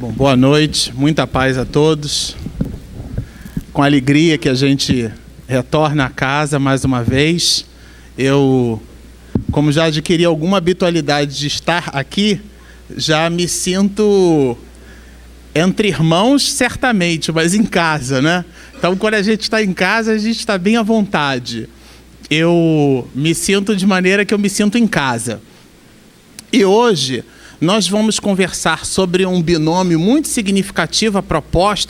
Bom, boa noite, muita paz a todos. Com alegria que a gente retorna a casa mais uma vez. Eu, como já adquiri alguma habitualidade de estar aqui, já me sinto entre irmãos, certamente, mas em casa, né? Então, quando a gente está em casa, a gente está bem à vontade. Eu me sinto de maneira que eu me sinto em casa. E hoje nós vamos conversar sobre um binômio muito significativo,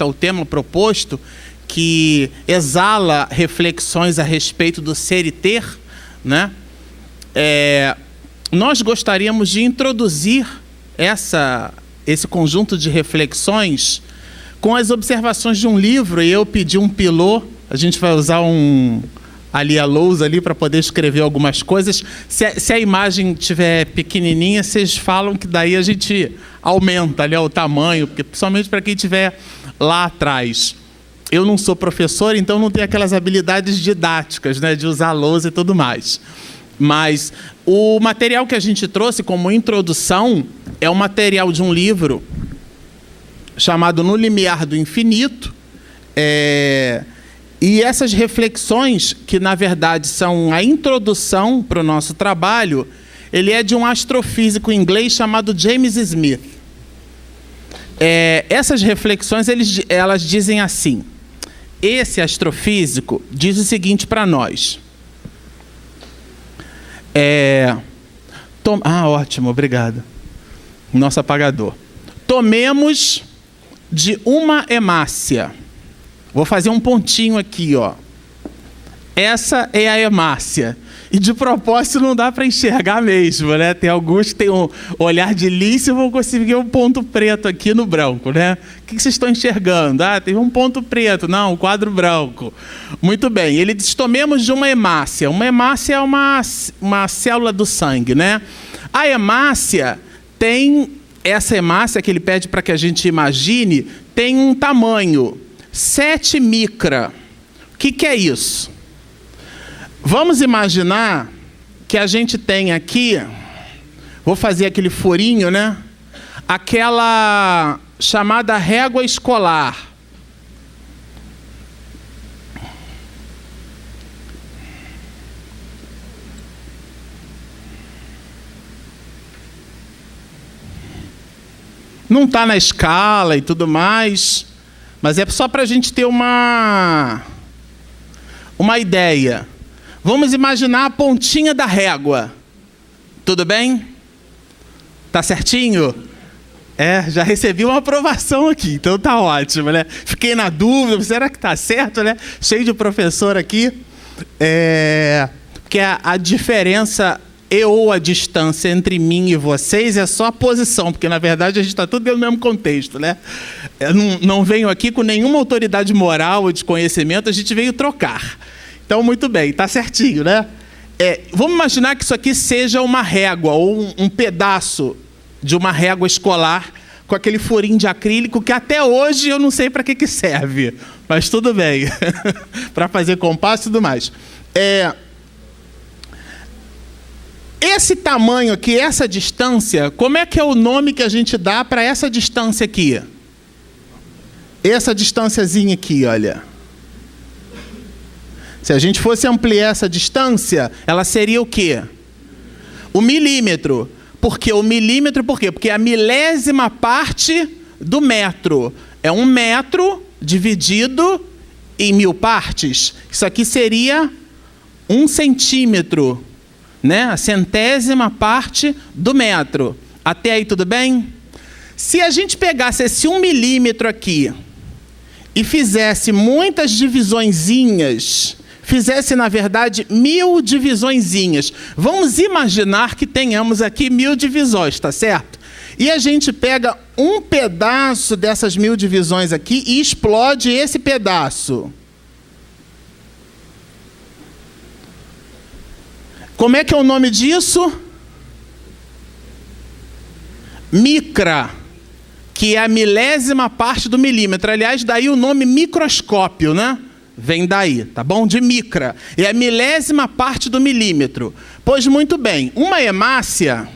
o tema proposto, que exala reflexões a respeito do ser e ter, né? Nós gostaríamos de introduzir esse conjunto de reflexões com as observações de um livro, e eu pedi um pilô, a gente vai usar a lousa ali para poder escrever algumas coisas. Se a imagem estiver pequenininha, vocês falam que daí a gente aumenta ali o tamanho, porque principalmente para quem estiver lá atrás. Eu não sou professor, então não tenho aquelas habilidades didáticas, né, de usar a lousa e tudo mais. Mas o material que a gente trouxe como introdução é o material de um livro chamado No Limiar do Infinito. E essas reflexões, que na verdade são a introdução para o nosso trabalho, ele é de um astrofísico inglês chamado James Smith. Essas reflexões, elas dizem assim: esse astrofísico diz o seguinte para nós. Ótimo, obrigado. Nosso apagador. Tomemos de uma hemácia. Vou fazer um pontinho aqui, ó. Essa é a hemácia. E de propósito não dá para enxergar mesmo, né? Tem alguns que têm um olhar de lince e vão conseguir um ponto preto aqui no branco, né? O que vocês estão enxergando? Tem um ponto preto. Não, um quadro branco. Muito bem. Ele diz, tomemos de uma hemácia. Uma hemácia é uma célula do sangue, né? A hemácia tem... Essa hemácia que ele pede para que a gente imagine tem um tamanho 7 micra. O que é isso? Vamos imaginar que a gente tem aqui, vou fazer aquele furinho, né? Aquela chamada régua escolar. Não está na escala e tudo mais, mas é só para a gente ter uma ideia. Vamos imaginar a pontinha da régua. Tudo bem? Tá certinho? Já recebi uma aprovação aqui, então tá ótimo, né? Fiquei na dúvida, será que tá certo, né? Cheio de professor aqui. Porque a diferença ou a distância entre mim e vocês é só a posição, porque na verdade a gente está tudo no mesmo contexto, né? Eu não venho aqui com nenhuma autoridade moral ou de conhecimento, a gente veio trocar. Então, muito bem, está certinho, né? Vamos imaginar que isso aqui seja uma régua, ou um pedaço de uma régua escolar, com aquele furinho de acrílico, que até hoje eu não sei para que serve, mas tudo bem. Para fazer compasso e tudo mais. Esse tamanho aqui, essa distância, como é que é o nome que a gente dá para essa distância aqui? Essa distânciazinha aqui, olha. Se a gente fosse ampliar essa distância, ela seria o quê? O milímetro. O milímetro, por quê? Porque é a milésima parte do metro. É 1 metro dividido em 1000 partes. Isso aqui seria 1 centímetro. Né? A centésima parte do metro. Até aí tudo bem? Se a gente pegasse esse 1 milímetro aqui e fizesse muitas divisõezinhas, fizesse na verdade 1000 divisõezinhas, vamos imaginar que tenhamos aqui 1000 divisões, tá certo? E a gente pega um pedaço dessas 1000 divisões aqui e explode esse pedaço. Como é que é o nome disso? Micra, que é a milésima parte do milímetro. Aliás, daí o nome microscópio, né? Vem daí, tá bom? De micra. É a milésima parte do milímetro. Pois muito bem, uma hemácia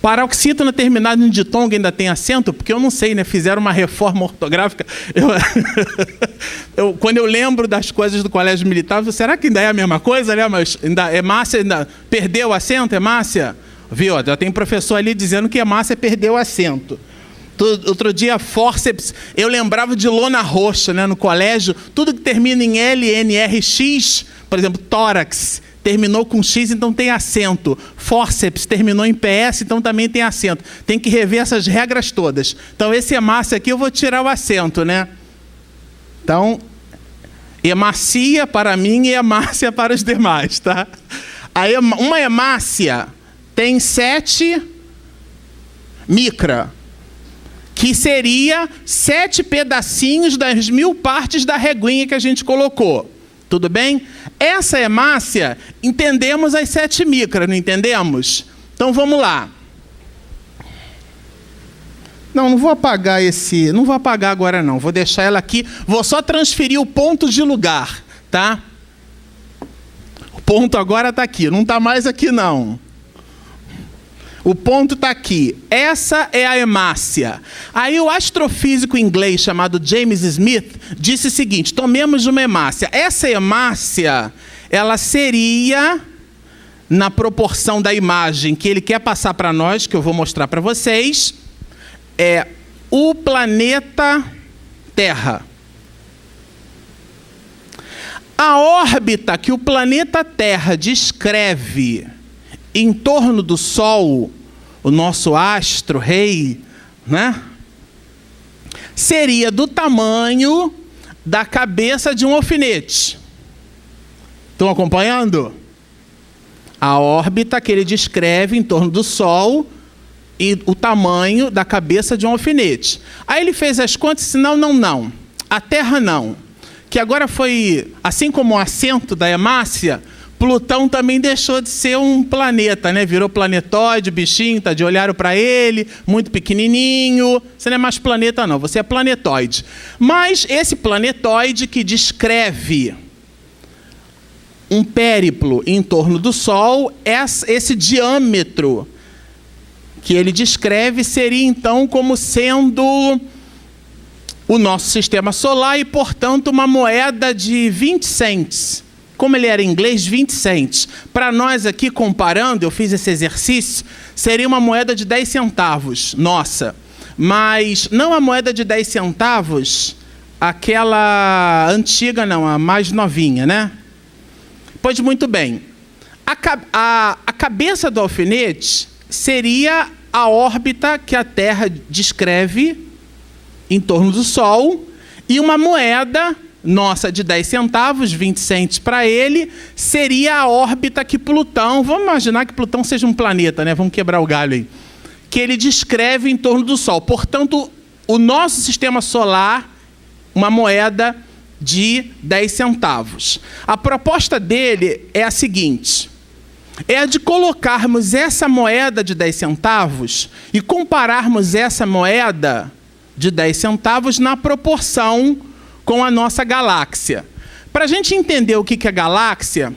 Paroxítona terminada em ditongo ainda tem acento? Porque eu não sei, né? Fizeram uma reforma ortográfica. Quando eu lembro das coisas do colégio militar, será que ainda é a mesma coisa, né? Mas ainda, hemácia ainda perdeu o acento, hemácia? Viu? Já tem professor ali dizendo que hemácia perdeu o acento. Outro dia, fórceps, eu lembrava de lona roxa, né? No colégio, tudo que termina em L, N, R, X, por exemplo, tórax, terminou com X, então tem acento. Fórceps terminou em PS, então também tem acento. Tem que rever essas regras todas. Então, esse hemácia aqui eu vou tirar o acento, né? Então, hemácia para mim e hemácia para os demais, tá? Uma hemácia tem 7 micra, que seria 7 pedacinhos das 1000 partes da reguinha que a gente colocou. Tudo bem? Essa hemácia, entendemos as 7 micras, não entendemos? Então vamos lá. Não vou apagar esse... Não vou apagar agora não, vou deixar ela aqui. Vou só transferir o ponto de lugar, tá? O ponto agora está aqui, não está mais aqui não. O ponto está aqui. Essa é a hemácia. Aí o astrofísico inglês chamado James Smith disse o seguinte: tomemos uma hemácia. Essa hemácia, ela seria, na proporção da imagem que ele quer passar para nós, que eu vou mostrar para vocês, é o planeta Terra. A órbita que o planeta Terra descreve em torno do Sol, o nosso astro-rei, né? Seria do tamanho da cabeça de um alfinete. Estão acompanhando? A órbita que ele descreve em torno do Sol e o tamanho da cabeça de um alfinete. Aí ele fez as contas e disse, não. A Terra não. Que agora foi, assim como o assento da hemácia, Plutão também deixou de ser um planeta, né? Virou planetóide, bichinho, tá de olhar para ele, muito pequenininho. Você não é mais planeta não, você é planetóide. Mas esse planetóide que descreve um périplo em torno do Sol, esse diâmetro que ele descreve seria então como sendo o nosso sistema solar e, portanto, uma moeda de 20 cents. Como ele era em inglês, 20 cents. Para nós aqui, comparando, eu fiz esse exercício, seria uma moeda de 10 centavos, nossa. Mas não a moeda de 10 centavos, aquela antiga não, a mais novinha, né? Pois muito bem. A cabeça do alfinete seria a órbita que a Terra descreve em torno do Sol, e uma moeda nossa de 10 centavos, 20 cents para ele, seria a órbita que Plutão, vamos imaginar que Plutão seja um planeta, né? Vamos quebrar o galho aí, que ele descreve em torno do Sol. Portanto, o nosso sistema solar, uma moeda de 10 centavos. A proposta dele é a seguinte: é a de colocarmos essa moeda de 10 centavos e compararmos essa moeda de 10 centavos na proporção com a nossa galáxia. Para a gente entender o que é galáxia,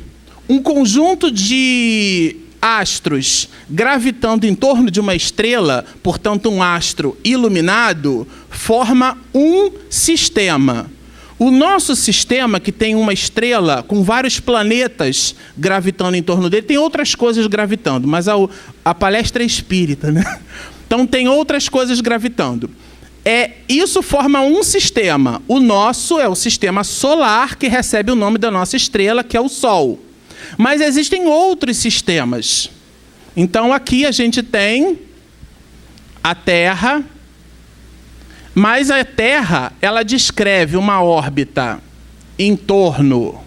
um conjunto de astros gravitando em torno de uma estrela, portanto um astro iluminado, forma um sistema. O nosso sistema, que tem uma estrela com vários planetas gravitando em torno dele, tem outras coisas gravitando, mas a palestra é espírita, né? Então tem outras coisas gravitando. Isso forma um sistema. O nosso é o sistema solar, que recebe o nome da nossa estrela, que é o Sol. Mas existem outros sistemas. Então aqui a gente tem a Terra, mas a Terra, ela descreve uma órbita em torno,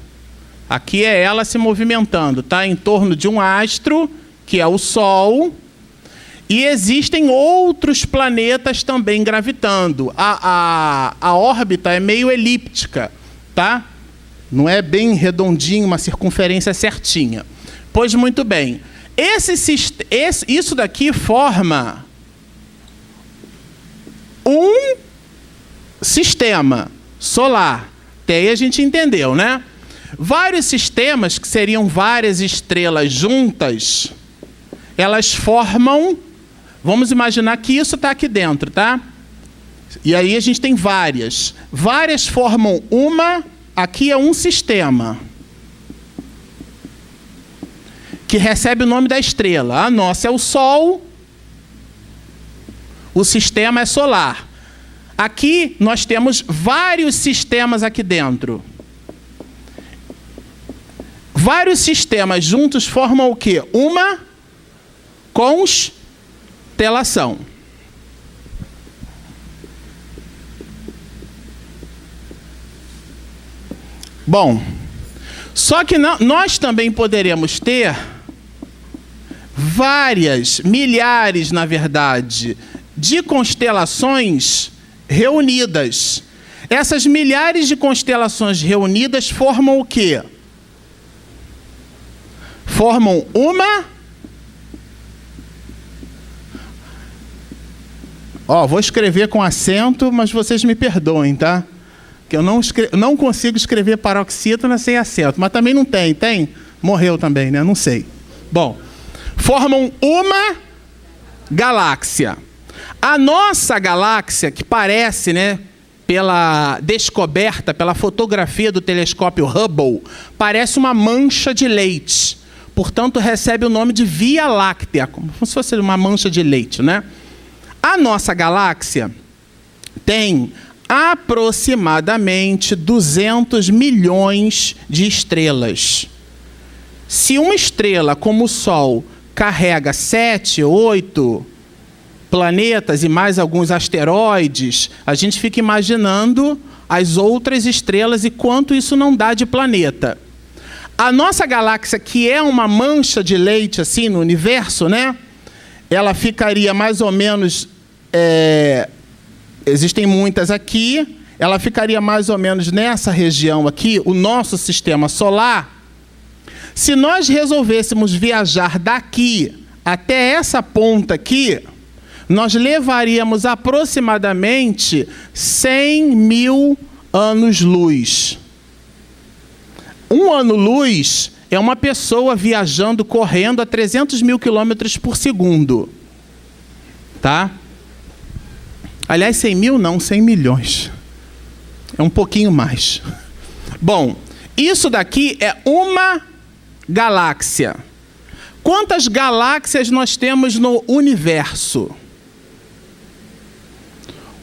aqui é ela se movimentando, tá? Em torno de um astro, que é o Sol. E existem outros planetas também gravitando. A órbita é meio elíptica, tá? Não é bem redondinho, uma circunferência certinha. Pois muito bem. Isso daqui forma um sistema solar. Até aí a gente entendeu, né? Vários sistemas, que seriam várias estrelas juntas, elas formam Vamos imaginar que isso está aqui dentro, tá? E aí a gente tem várias. Várias formam uma, aqui é um sistema, que recebe o nome da estrela. A nossa é o Sol, o sistema é solar. Aqui nós temos vários sistemas aqui dentro. Vários sistemas juntos formam o quê? Uma constelação. Bom, só que nós também poderemos ter várias, milhares, na verdade, de constelações reunidas. Essas milhares de constelações reunidas formam o quê? Formam uma... vou escrever com acento, mas vocês me perdoem, tá? Que eu não consigo escrever paroxítona sem acento. Mas também não tem. Tem? Morreu também, né? Não sei. Bom, formam uma galáxia. A nossa galáxia, que parece, né, pela descoberta, pela fotografia do telescópio Hubble, parece uma mancha de leite. Portanto, recebe o nome de Via Láctea, como se fosse uma mancha de leite, né? A nossa galáxia tem aproximadamente 200 milhões de estrelas. Se uma estrela como o Sol carrega 7, 8 planetas e mais alguns asteroides, a gente fica imaginando as outras estrelas e quanto isso não dá de planeta. A nossa galáxia, que é uma mancha de leite assim no universo, né? Ela ficaria mais ou menos... existem muitas aqui. Ela ficaria mais ou menos nessa região aqui, o nosso sistema solar. Se nós resolvêssemos viajar daqui até essa ponta aqui, nós levaríamos aproximadamente 100 mil anos-luz. Um ano-luz é uma pessoa viajando, correndo a 300 mil quilômetros por segundo. Tá? Aliás, 100 mil não, 100 milhões. É um pouquinho mais. Bom, isso daqui é uma galáxia. Quantas galáxias nós temos no universo?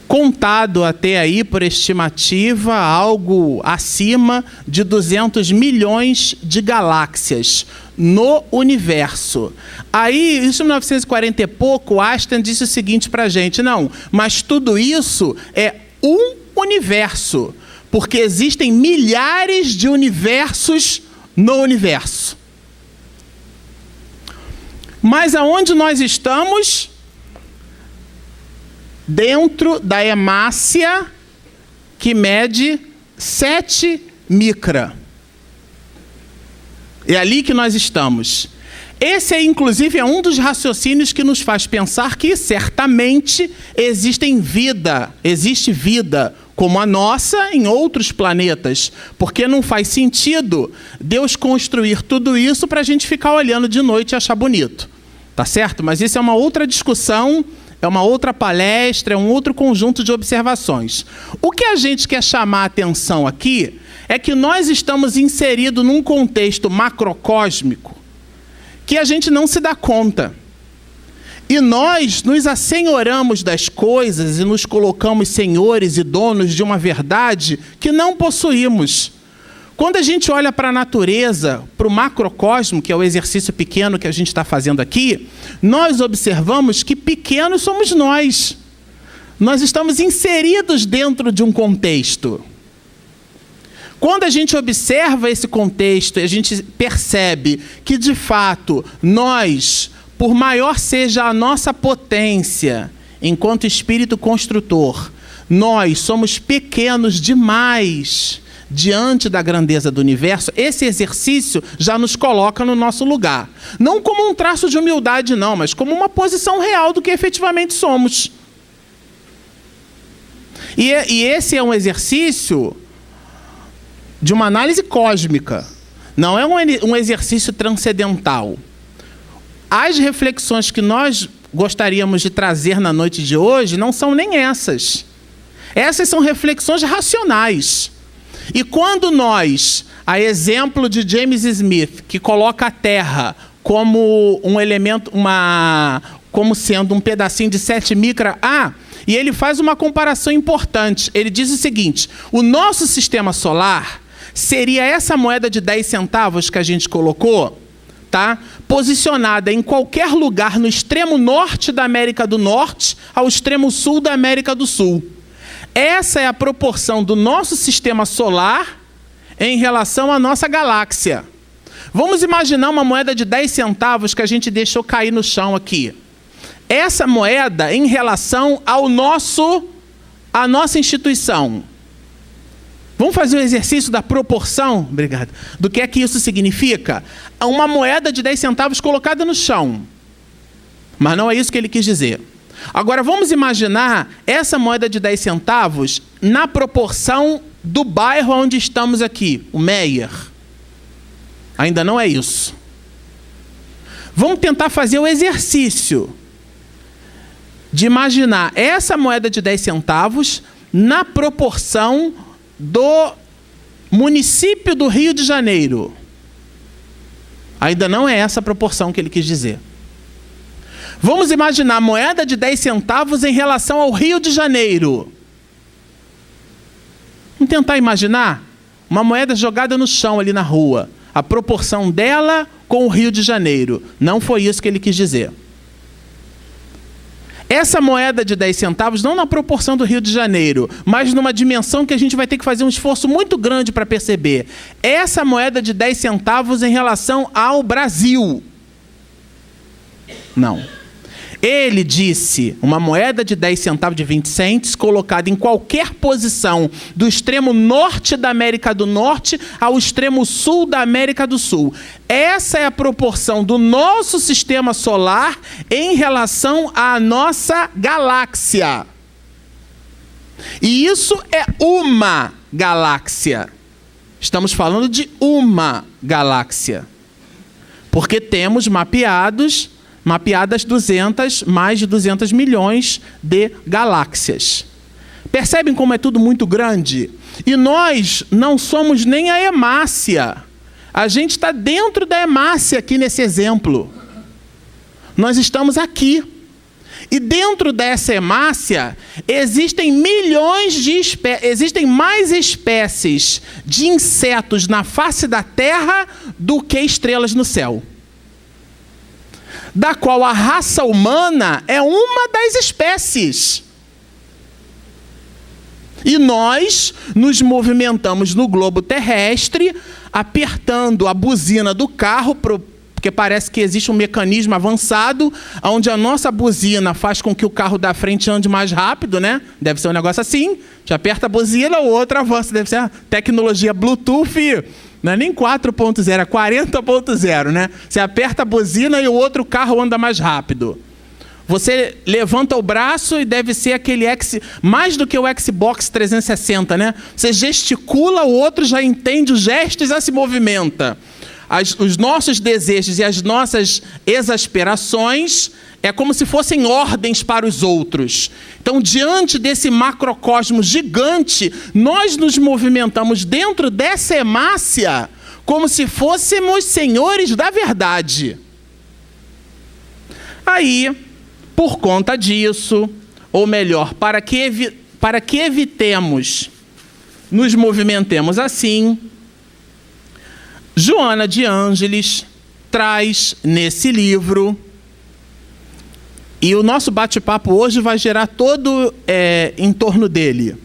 Contado até aí, por estimativa, algo acima de 200 milhões de galáxias no universo. Aí, isso em 1940 e pouco, Einstein disse o seguinte para a gente: não, mas tudo isso é um universo, porque existem milhares de universos no universo. Mas aonde nós estamos? Dentro da hemácia, que mede 7 micra. É ali que nós estamos. Esse, inclusive, é um dos raciocínios que nos faz pensar que, certamente, existe vida como a nossa em outros planetas. Porque não faz sentido Deus construir tudo isso para a gente ficar olhando de noite e achar bonito. Tá certo? Mas isso é uma outra discussão, é uma outra palestra, é um outro conjunto de observações. O que a gente quer chamar a atenção aqui é que nós estamos inseridos num contexto macrocósmico que a gente não se dá conta. E nós nos assenhoramos das coisas e nos colocamos senhores e donos de uma verdade que não possuímos. Quando a gente olha para a natureza, para o macrocosmo, que é o exercício pequeno que a gente está fazendo aqui, nós observamos que pequenos somos nós. Nós estamos inseridos dentro de um contexto. Quando a gente observa esse contexto e a gente percebe que, de fato, nós, por maior seja a nossa potência, enquanto espírito construtor, nós somos pequenos demais diante da grandeza do universo, esse exercício já nos coloca no nosso lugar. Não como um traço de humildade, não, mas como uma posição real do que efetivamente somos. E esse é um exercício de uma análise cósmica. Não é um exercício transcendental. As reflexões que nós gostaríamos de trazer na noite de hoje não são nem essas. Essas são reflexões racionais. E quando nós, a exemplo de James Smith, que coloca a Terra como um elemento, como sendo um pedacinho de 7 micra, e ele faz uma comparação importante. Ele diz o seguinte: o nosso sistema solar seria essa moeda de 10 centavos que a gente colocou, tá? Posicionada em qualquer lugar no extremo norte da América do Norte ao extremo sul da América do Sul. Essa é a proporção do nosso sistema solar em relação à nossa galáxia. Vamos imaginar uma moeda de 10 centavos que a gente deixou cair no chão aqui. Essa moeda em relação à nossa instituição. Vamos fazer o exercício da proporção, obrigado, do que é que isso significa? Uma moeda de 10 centavos colocada no chão. Mas não é isso que ele quis dizer. Agora, vamos imaginar essa moeda de 10 centavos na proporção do bairro onde estamos aqui, o Meier. Ainda não é isso. Vamos tentar fazer o exercício de imaginar essa moeda de 10 centavos na proporção do município do Rio de Janeiro. Ainda não é essa a proporção que ele quis dizer. Vamos imaginar a moeda de 10 centavos em relação ao Rio de Janeiro. Vamos tentar imaginar uma moeda jogada no chão ali na rua. A proporção dela com o Rio de Janeiro. Não foi isso que ele quis dizer. Essa moeda de 10 centavos, não na proporção do Rio de Janeiro, mas numa dimensão que a gente vai ter que fazer um esforço muito grande para perceber. Essa moeda de 10 centavos em relação ao Brasil. Não. Ele disse uma moeda de 10 centavos de 20 cents colocada em qualquer posição do extremo norte da América do Norte ao extremo sul da América do Sul. Essa é a proporção do nosso sistema solar em relação à nossa galáxia. E isso é uma galáxia. Estamos falando de uma galáxia. Porque temos mapeadas mais de 200 milhões de galáxias. Percebem como é tudo muito grande? E nós não somos nem a hemácia. A gente está dentro da hemácia aqui nesse exemplo. Nós estamos aqui. E dentro dessa hemácia existem existem mais espécies de insetos na face da Terra do que estrelas no céu. Da qual a raça humana é uma das espécies. E nós nos movimentamos no globo terrestre, apertando a buzina do carro, porque parece que existe um mecanismo avançado, onde a nossa buzina faz com que o carro da frente ande mais rápido, né? Deve ser um negócio assim. A gente aperta a buzina, o outro avança. Deve ser a tecnologia Bluetooth. Não é nem 4.0, é 40.0, né? Você aperta a buzina e o outro carro anda mais rápido. Você levanta o braço e deve ser aquele mais do que o Xbox 360, né? Você gesticula, o outro já entende os gestos e já se movimenta. Os nossos desejos e as nossas exasperações é como se fossem ordens para os outros. Então, diante desse macrocosmo gigante, nós nos movimentamos dentro dessa hemácia como se fôssemos senhores da verdade. Aí, por conta disso, ou melhor, para que evitemos, nos movimentemos assim, Joana de Ângeles traz nesse livro, e o nosso bate-papo hoje vai gerar todo em torno dele,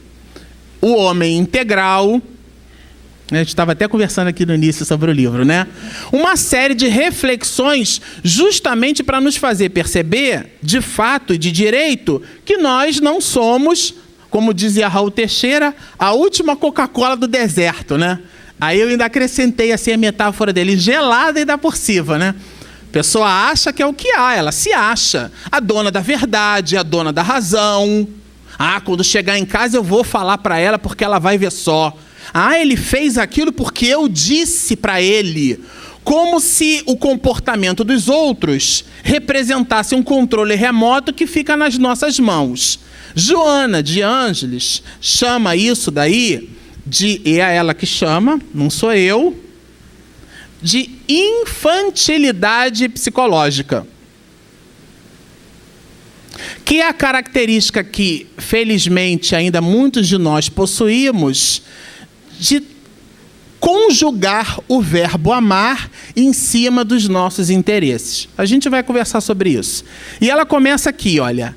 o homem integral. A gente estava até conversando aqui no início sobre o livro, né? Uma série de reflexões justamente para nos fazer perceber, de fato e de direito, que nós não somos, como dizia Raul Teixeira, a última Coca-Cola do deserto, né? Aí eu ainda acrescentei assim a metáfora dele, gelada e ainda por cima, né? A pessoa acha que é o que há, ela se acha a dona da verdade, a dona da razão. Quando chegar em casa eu vou falar para ela porque ela vai ver só. Ah, ele fez aquilo porque eu disse para ele. Como se o comportamento dos outros representasse um controle remoto que fica nas nossas mãos. Joana de Ângeles chama isso daí e é ela que chama, não sou eu, de infantilidade psicológica. Que é a característica que, felizmente, ainda muitos de nós possuímos, de conjugar o verbo amar em cima dos nossos interesses. A gente vai conversar sobre isso. E ela começa aqui, olha.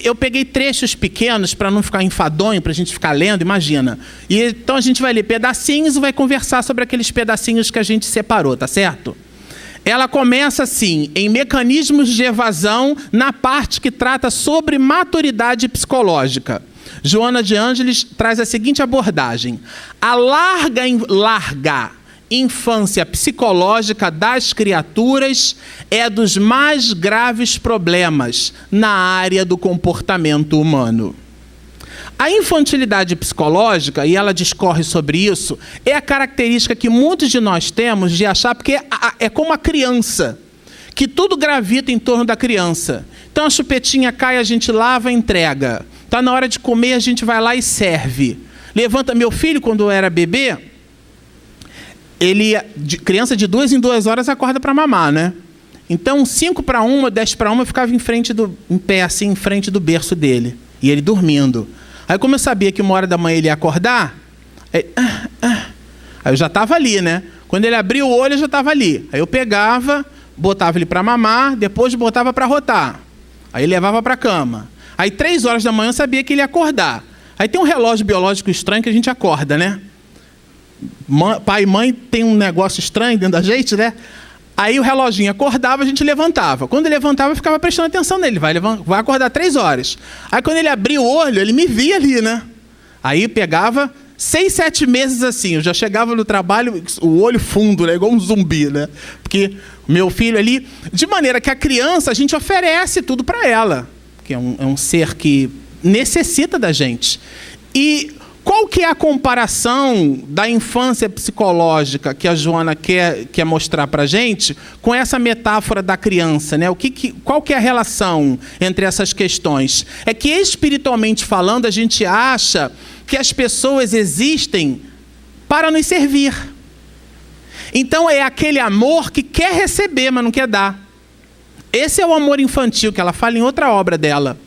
Eu peguei trechos pequenos para não ficar enfadonho, para a gente ficar lendo, imagina. E então a gente vai ler pedacinhos e vai conversar sobre aqueles pedacinhos que a gente separou, tá certo? Ela começa assim, em mecanismos de evasão, na parte que trata sobre maturidade psicológica. Joana de Ângeles traz a seguinte abordagem. A larga infância psicológica das criaturas é dos mais graves problemas na área do comportamento humano. A infantilidade psicológica, e ela discorre sobre isso, é a característica que muitos de nós temos de achar, porque é como a criança, que tudo gravita em torno da criança. Então a chupetinha cai, a gente lava e entrega. Está na hora de comer, a gente vai lá e serve. Levanta, meu filho, quando era bebê, criança de 2 em 2 horas acorda para mamar, né? Então 5 para 1, 10 para 1, eu ficava em pé assim, em frente do berço dele. E ele dormindo. Aí como eu sabia que 1h da manhã ele ia acordar, aí eu já estava ali, né? Quando ele abriu o olho, eu já estava ali. Aí eu pegava, botava ele para mamar, depois botava para rotar. Aí levava para a cama. Aí 3 horas da manhã eu sabia que ele ia acordar. Aí tem um relógio biológico estranho que a gente acorda, né? Pai e mãe tem um negócio estranho dentro da gente, né? Aí o reloginho acordava, a gente levantava. Quando ele levantava, eu ficava prestando atenção nele. Vai acordar 3 horas. Aí quando ele abria o olho, ele me via ali, né? Aí pegava 6, 7 meses assim. Eu já chegava no trabalho, o olho fundo, né? Igual um zumbi, né? Porque o meu filho ali... De maneira que a criança, a gente oferece tudo para ela. Que é um ser que necessita da gente. E qual que é a comparação da infância psicológica que a Joana quer mostrar para a gente com essa metáfora da criança, né? Qual que é a relação entre essas questões? É que, espiritualmente falando, a gente acha que as pessoas existem para nos servir. Então é aquele amor que quer receber, mas não quer dar. Esse é o amor infantil, que ela fala em outra obra dela.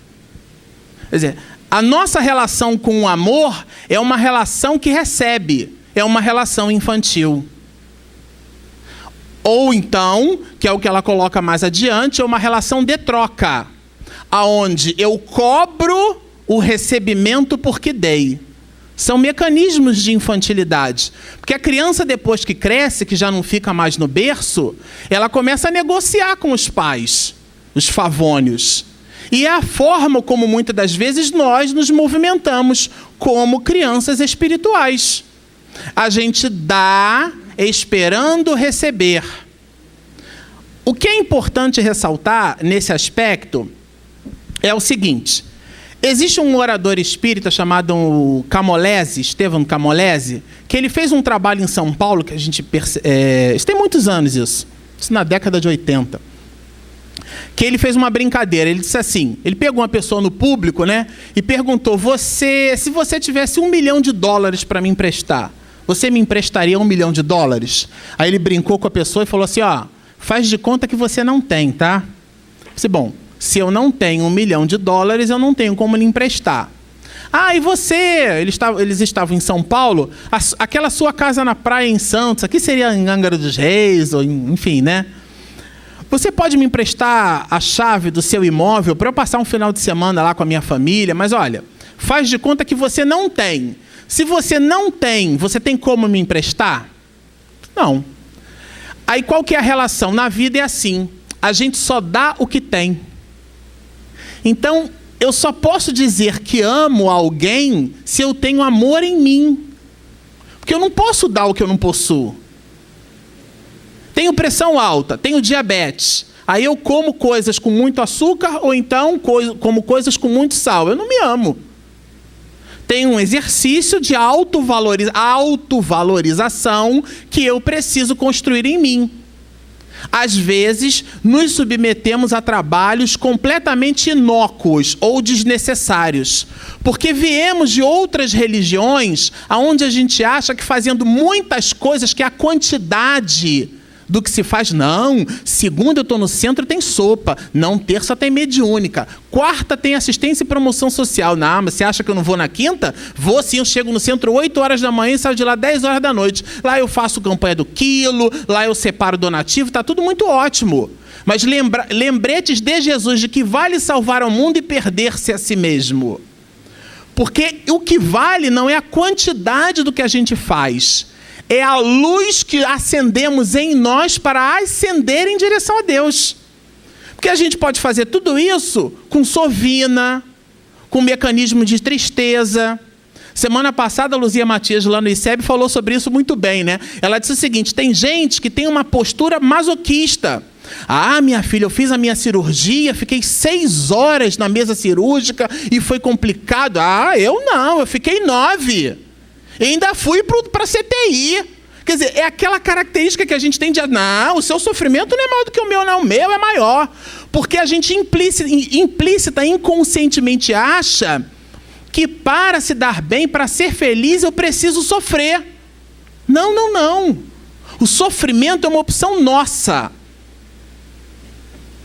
Quer dizer, a nossa relação com o amor é uma relação que recebe, é uma relação infantil. Ou então, que é o que ela coloca mais adiante, é uma relação de troca, aonde eu cobro o recebimento porque dei. São mecanismos de infantilidade. Porque a criança, depois que cresce, que já não fica mais no berço, ela começa a negociar com os pais, os favônios. E é a forma como, muitas das vezes, nós nos movimentamos como crianças espirituais. A gente dá esperando receber. O que é importante ressaltar nesse aspecto é o seguinte. Existe um orador espírita chamado Camolese, Estevão Camolese, que ele fez um trabalho em São Paulo, que a gente isso tem muitos anos isso na década de 80, que ele fez uma brincadeira. Ele disse assim, ele pegou uma pessoa no público, né, e perguntou, se você tivesse $1 milhão para me emprestar, você me emprestaria $1 milhão? Aí ele brincou com a pessoa e falou assim, ó, faz de conta que você não tem, tá? Eu disse, bom, se eu não tenho $1 milhão, eu não tenho como lhe emprestar. Ah, e você? Eles estavam em São Paulo, aquela sua casa na praia em Santos, aqui seria em Angra dos Reis, ou enfim, né? Você pode me emprestar a chave do seu imóvel para eu passar um final de semana lá com a minha família? Mas olha, faz de conta que você não tem. Se você não tem, você tem como me emprestar? Não. Aí qual que é a relação? Na vida é assim, a gente só dá o que tem. Então, eu só posso dizer que amo alguém se eu tenho amor em mim. Porque eu não posso dar o que eu não possuo. Tenho pressão alta, tenho diabetes. Aí eu como coisas com muito açúcar ou então como coisas com muito sal. Eu não me amo. Tem um exercício de autovalorização que eu preciso construir em mim. Às vezes, nos submetemos a trabalhos completamente inócuos ou desnecessários, porque viemos de outras religiões onde a gente acha que fazendo muitas coisas, que a quantidade do que se faz, não, segunda eu estou no centro tem sopa, não, terça tem mediúnica, quarta tem assistência e promoção social, não, mas você acha que eu não vou na quinta? Vou sim, eu chego no centro 8 horas da manhã e saio de lá 10 horas da noite, lá eu faço campanha do quilo, lá eu separo donativo, está tudo muito ótimo, mas lembretes de Jesus de que vale salvar o mundo e perder-se a si mesmo, porque o que vale não é a quantidade do que a gente faz, é a luz que acendemos em nós para ascender em direção a Deus. Porque a gente pode fazer tudo isso com sovina, com mecanismo de tristeza. Semana passada, a Luzia Matias, lá no ICEB, falou sobre isso muito bem, né? Ela disse o seguinte, tem gente que tem uma postura masoquista. Ah, minha filha, eu fiz a minha cirurgia, fiquei 6 horas na mesa cirúrgica e foi complicado. Ah, eu não, eu fiquei 9. E ainda fui para a CTI. Quer dizer, é aquela característica que a gente tem de... Não, o seu sofrimento não é maior do que o meu, não. O meu é maior. Porque a gente implícita, inconscientemente acha que para se dar bem, para ser feliz, eu preciso sofrer. Não, não, não. O sofrimento é uma opção nossa.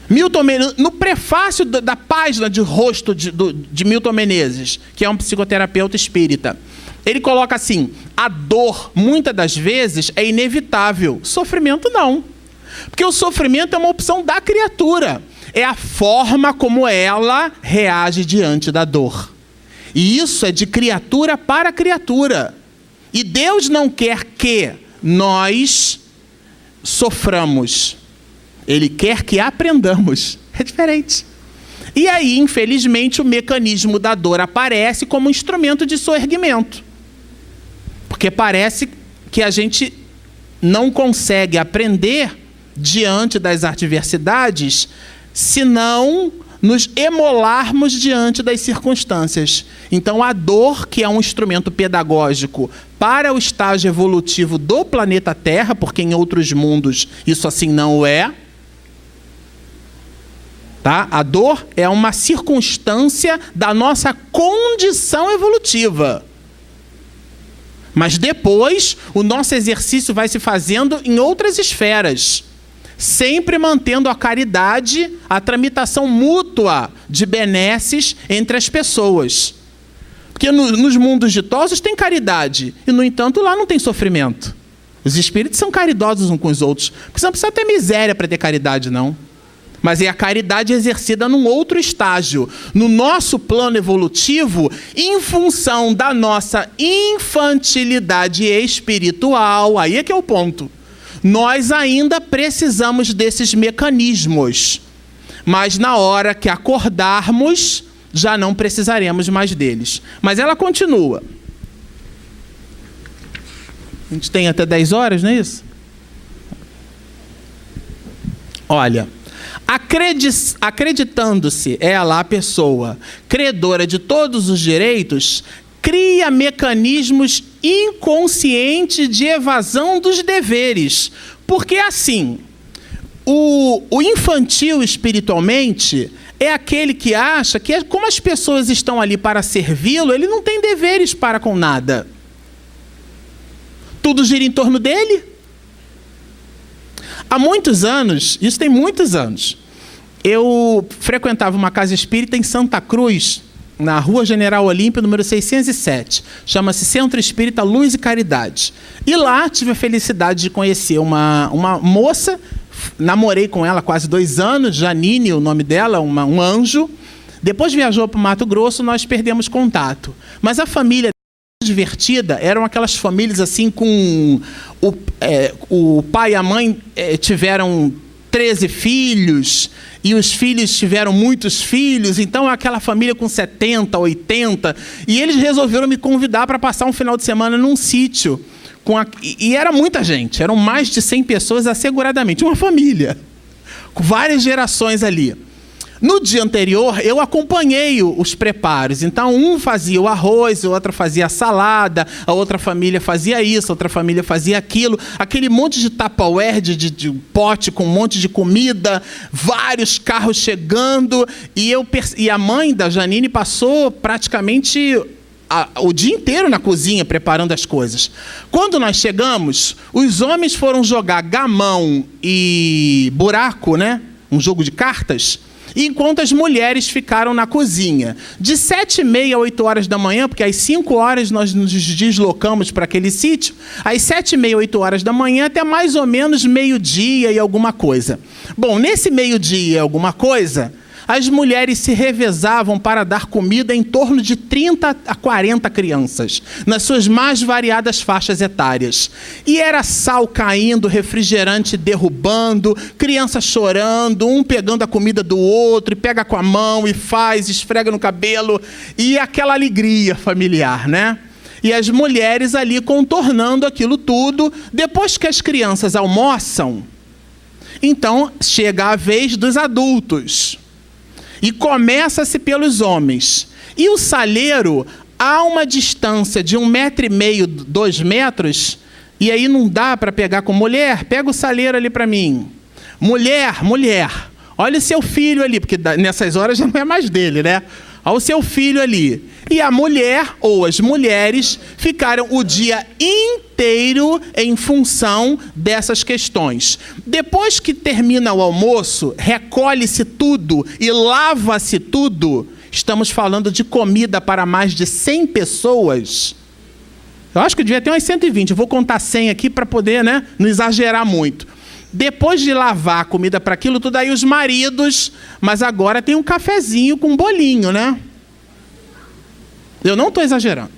Milton Menezes, no prefácio da página de rosto de Milton Menezes, que é um psicoterapeuta espírita, ele coloca assim, a dor, muitas das vezes, é inevitável. Sofrimento, não. Porque o sofrimento é uma opção da criatura. É a forma como ela reage diante da dor. E isso é de criatura para criatura. E Deus não quer que nós soframos. Ele quer que aprendamos. É diferente. E aí, infelizmente, o mecanismo da dor aparece como instrumento de soerguimento. Porque parece que a gente não consegue aprender diante das adversidades se não nos emolarmos diante das circunstâncias. Então, a dor, que é um instrumento pedagógico para o estágio evolutivo do planeta Terra, porque em outros mundos isso assim não é, tá? A dor é uma circunstância da nossa condição evolutiva. Mas depois, o nosso exercício vai se fazendo em outras esferas, sempre mantendo a caridade, a tramitação mútua de benesses entre as pessoas. Porque nos mundos ditosos tem caridade, e no entanto lá não tem sofrimento. Os espíritos são caridosos uns com os outros, porque você não precisa ter miséria para ter caridade, não. Mas é a caridade exercida num outro estágio. No nosso plano evolutivo, em função da nossa infantilidade espiritual, aí é que é o ponto. Nós ainda precisamos desses mecanismos. Mas na hora que acordarmos, já não precisaremos mais deles. Mas ela continua. A gente tem até 10 horas, não é isso? Olha... Acreditando-se ela, a pessoa, credora de todos os direitos, cria mecanismos inconscientes de evasão dos deveres. Porque assim, o infantil espiritualmente é aquele que acha que como as pessoas estão ali para servi-lo, ele não tem deveres para com nada. Tudo gira em torno dele. Há muitos anos, isso tem muitos anos, eu frequentava uma casa espírita em Santa Cruz, na Rua General Olímpio, número 607. Chama-se Centro Espírita Luz e Caridade. E lá tive a felicidade de conhecer uma moça, namorei com ela quase 2 anos, Janine, o nome dela, um anjo. Depois viajou para o Mato Grosso, nós perdemos contato. Mas a família divertida, eram aquelas famílias assim com... o pai e a mãe tiveram 13 filhos e os filhos tiveram muitos filhos, então aquela família com 70, 80, e eles resolveram me convidar para passar um final de semana num sítio. E era muita gente, eram mais de 100 pessoas asseguradamente, uma família, com várias gerações ali. No dia anterior, eu acompanhei os preparos. Então, um fazia o arroz, a outra fazia a salada, a outra família fazia isso, a outra família fazia aquilo. Aquele monte de tupperware, de pote com um monte de comida, vários carros chegando. E a mãe da Janine passou praticamente o dia inteiro na cozinha preparando as coisas. Quando nós chegamos, os homens foram jogar gamão e buraco, né? Um jogo de cartas. Enquanto as mulheres ficaram na cozinha. De 7h30 a 8 horas da manhã, porque às 5 horas nós nos deslocamos para aquele sítio, às 7h30, 8 horas da manhã, até mais ou menos meio-dia e alguma coisa. Bom, nesse meio-dia e alguma coisa, as mulheres se revezavam para dar comida em torno de 30 a 40 crianças, nas suas mais variadas faixas etárias. E era sal caindo, refrigerante derrubando, criança chorando, um pegando a comida do outro, e pega com a mão e faz, esfrega no cabelo, e aquela alegria familiar, né? E as mulheres ali contornando aquilo tudo. Depois que as crianças almoçam, então chega a vez dos adultos. E começa-se pelos homens. E o salheiro, há uma distância de 1,5 m, 2 metros, e aí não dá para pegar com mulher. Pega o salheiro ali para mim. Mulher, olha o seu filho ali, porque nessas horas já não é mais dele, né? Olha o seu filho ali. E a mulher, ou as mulheres, ficaram o dia inteiro em função dessas questões. Depois que termina o almoço, recolhe-se tudo e lava-se tudo. Estamos falando de comida para mais de 100 pessoas. Eu acho que devia ter umas 120. Eu vou contar 100 aqui para poder, né, não exagerar muito. Depois de lavar a comida para aquilo tudo, aí os maridos... Mas agora tem um cafezinho com um bolinho, né? Eu não estou exagerando.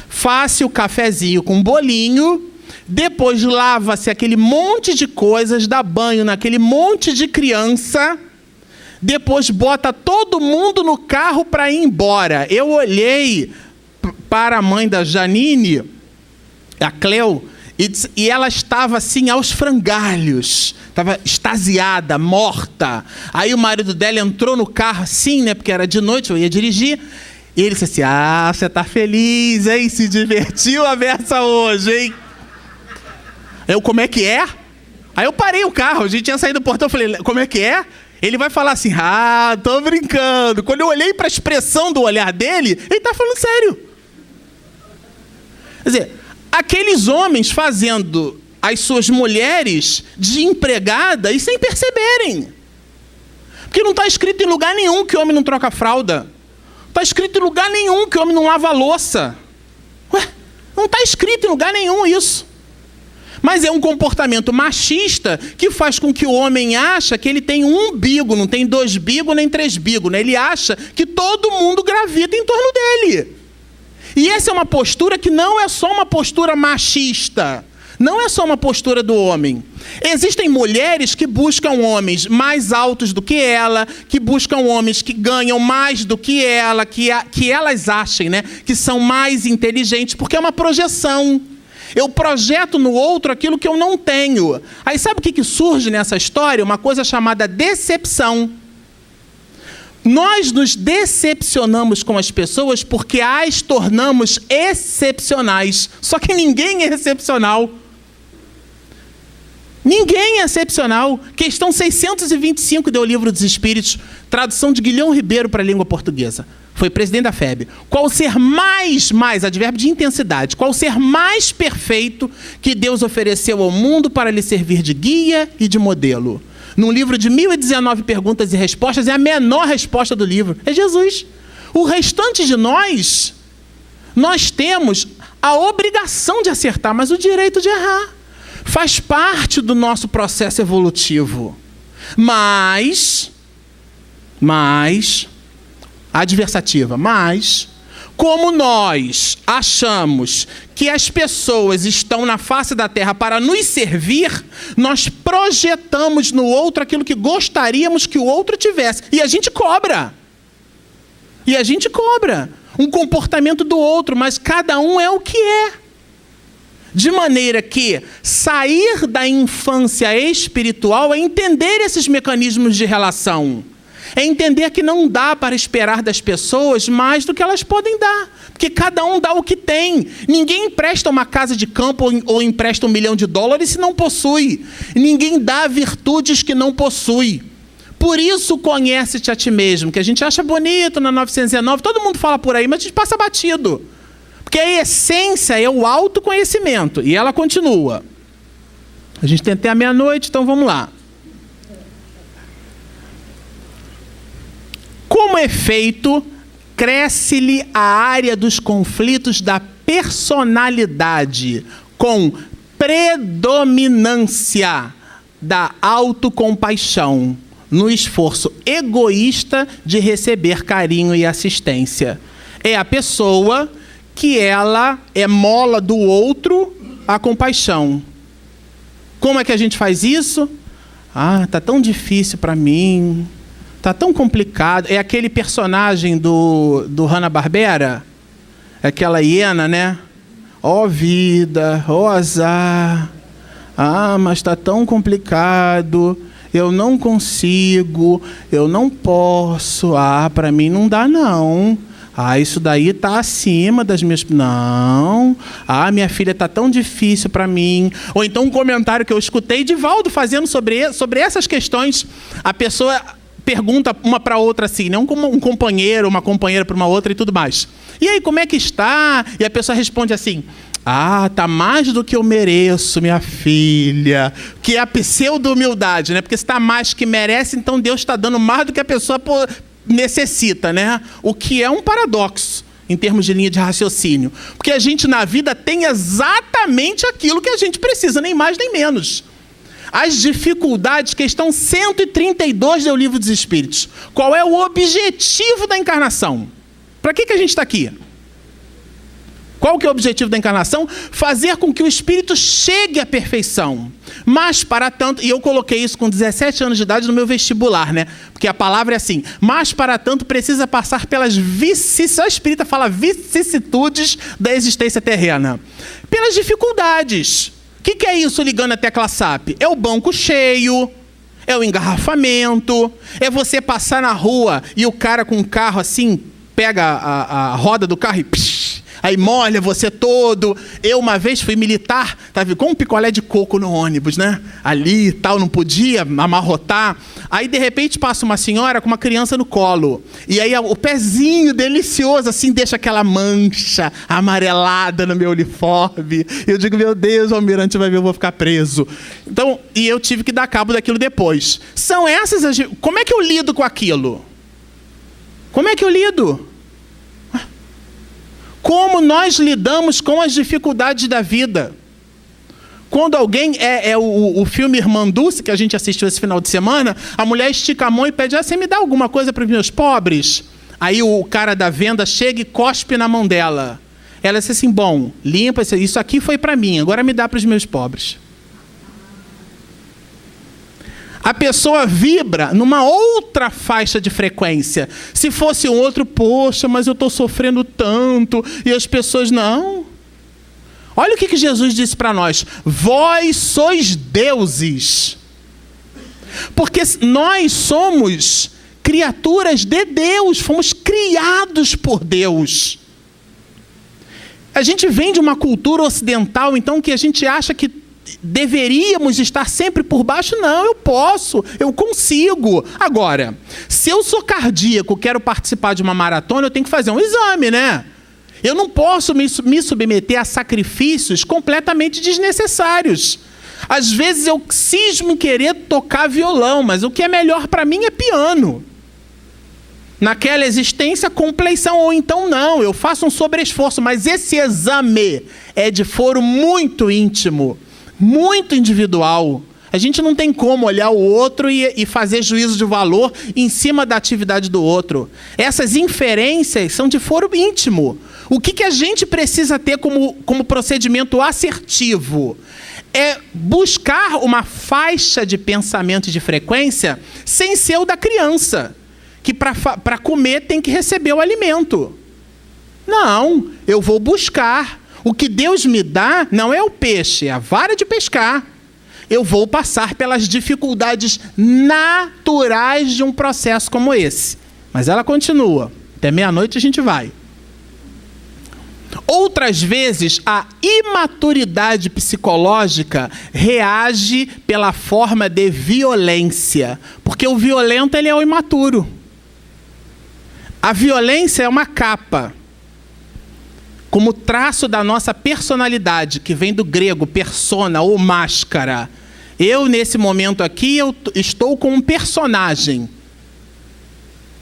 Faça o cafezinho com bolinho, depois lava-se aquele monte de coisas, dá banho naquele monte de criança, depois bota todo mundo no carro para ir embora. Eu olhei para a mãe da Janine, a Cleo, e ela estava assim aos frangalhos, estava extasiada, morta. Aí o marido dela entrou no carro assim, né, porque era de noite, eu ia dirigir. E ele disse assim: você tá feliz, hein? Se divertiu a beça hoje, hein? Eu, como é que é? Aí eu parei o carro, a gente tinha saído do portão, eu falei: como é que é? Ele vai falar assim: tô brincando. Quando eu olhei para a expressão do olhar dele, ele tá falando sério. Quer dizer, aqueles homens fazendo as suas mulheres de empregada e sem perceberem. Porque não está escrito em lugar nenhum que o homem não troca fralda. Não está escrito em lugar nenhum que o homem não lava a louça. Ué, não está escrito em lugar nenhum isso. Mas é um comportamento machista que faz com que o homem ache que ele tem um umbigo, não tem 2 bigos nem 3 bigos, né? Ele acha que todo mundo gravita em torno dele. E essa é uma postura que não é só uma postura machista. Não é só uma postura do homem. Existem mulheres que buscam homens mais altos do que ela, que buscam homens que ganham mais do que ela, que elas achem, né, que são mais inteligentes, porque é uma projeção. Eu projeto no outro aquilo que eu não tenho. Aí sabe o que surge nessa história? Uma coisa chamada decepção. Nós nos decepcionamos com as pessoas porque as tornamos excepcionais. Só que ninguém é excepcional. Ninguém é excepcional. Questão 625 do Livro dos Espíritos, tradução de Guilhom Ribeiro para a língua portuguesa. Foi presidente da FEB. Qual o ser mais, advérbio de intensidade, qual o ser mais perfeito que Deus ofereceu ao mundo para lhe servir de guia e de modelo? Num livro de 1019 perguntas e respostas, é a menor resposta do livro. É Jesus. O restante de nós temos a obrigação de acertar, mas o direito de errar. Faz parte do nosso processo evolutivo. Mas, adversativa, mas, como nós achamos que as pessoas estão na face da terra para nos servir, nós projetamos no outro aquilo que gostaríamos que o outro tivesse. E a gente cobra. Um comportamento do outro, mas cada um é o que é. De maneira que sair da infância espiritual é entender esses mecanismos de relação. É entender que não dá para esperar das pessoas mais do que elas podem dar. Porque cada um dá o que tem. Ninguém empresta uma casa de campo ou empresta $1 milhão se não possui. Ninguém dá virtudes que não possui. Por isso, conhece-te a ti mesmo, que a gente acha bonito na 919, todo mundo fala por aí, mas a gente passa batido. Porque a essência é o autoconhecimento. E ela continua. A gente tem até a meia-noite, então vamos lá. Como efeito, cresce-lhe a área dos conflitos da personalidade, com predominância da autocompaixão, no esforço egoísta de receber carinho e assistência. É a pessoa que ela emola do outro a compaixão. Como é que a gente faz isso? Tá tão difícil para mim, tá tão complicado. É aquele personagem do Hanna-Barbera, aquela hiena, né? Ó vida, ó azar, mas tá tão complicado, eu não consigo, eu não posso, para mim não dá não. Isso daí tá acima das minhas... Não. Minha filha tá tão difícil para mim. Ou então um comentário que eu escutei de Valdo fazendo sobre essas questões. A pessoa pergunta uma para outra assim, não como um companheiro, uma companheira para uma outra e tudo mais. E aí, como é que está? E a pessoa responde assim... tá mais do que eu mereço, minha filha. Que é a pseudo-humildade, né? Porque se está mais que merece, então Deus está dando mais do que a pessoa necessita, né? O que é um paradoxo em termos de linha de raciocínio. Porque a gente na vida tem exatamente aquilo que a gente precisa, nem mais nem menos. As dificuldades, questão 132 do Livro dos Espíritos. Qual é o objetivo da encarnação? Para que a gente está aqui? Qual que é o objetivo da encarnação? Fazer com que o espírito chegue à perfeição. Mas, para tanto... E eu coloquei isso com 17 anos de idade no meu vestibular, né? Porque a palavra é assim. Mas, para tanto, precisa passar pelas vicissitudes... A espírita fala vicissitudes da existência terrena. Pelas dificuldades. O que é isso ligando a tecla SAP? É o banco cheio... É o engarrafamento... É você passar na rua e o cara com um carro assim... Pega a roda do carro e... Aí molha você todo. Eu uma vez fui militar, tava com um picolé de coco no ônibus, né? Ali e tal, não podia amarrotar. Aí de repente passa uma senhora com uma criança no colo. E aí o pezinho delicioso assim deixa aquela mancha amarelada no meu uniforme. Eu digo, meu Deus, o almirante vai ver, eu vou ficar preso. Então, e eu tive que dar cabo daquilo depois. São essas as... Como é que eu lido com aquilo? Como é que eu lido? Como nós lidamos com as dificuldades da vida? Quando alguém... o filme Irmã Dulce, que a gente assistiu esse final de semana, a mulher estica a mão e pede, você me dá alguma coisa para os meus pobres? Aí o cara da venda chega e cospe na mão dela. Ela diz assim, bom, limpa, isso aqui foi para mim, agora me dá para os meus pobres. A pessoa vibra numa outra faixa de frequência. Se fosse um outro, poxa, mas eu estou sofrendo tanto. E as pessoas, não. Olha o que Jesus disse para nós. Vós sois deuses. Porque nós somos criaturas de Deus. Fomos criados por Deus. A gente vem de uma cultura ocidental, então, que a gente acha que deveríamos estar sempre por baixo. Não, eu posso, eu consigo. Agora, se eu sou cardíaco, quero participar de uma maratona, eu tenho que fazer um exame, né? Eu não posso me submeter a sacrifícios completamente desnecessários. Às vezes eu cismo em querer tocar violão, mas o que é melhor para mim é piano. Naquela existência, compleição, ou então não, eu faço um sobreesforço, mas esse exame é de foro muito íntimo, muito individual. A gente não tem como olhar o outro e fazer juízo de valor em cima da atividade do outro. Essas inferências são de foro íntimo. O que a gente precisa ter como procedimento assertivo? É buscar uma faixa de pensamento e de frequência sem ser o da criança, que para comer tem que receber o alimento. Não, eu vou buscar. O que Deus me dá não é o peixe, é a vara de pescar. eu vou passar pelas dificuldades naturais de um processo como esse. Mas ela continua. Até meia-noite a gente vai. Outras vezes, a imaturidade psicológica reage pela forma de violência. Porque o violento, ele é o imaturo. A violência é uma capa, como traço da nossa personalidade, que vem do grego persona ou máscara. Eu, nesse momento aqui, eu estou com um personagem.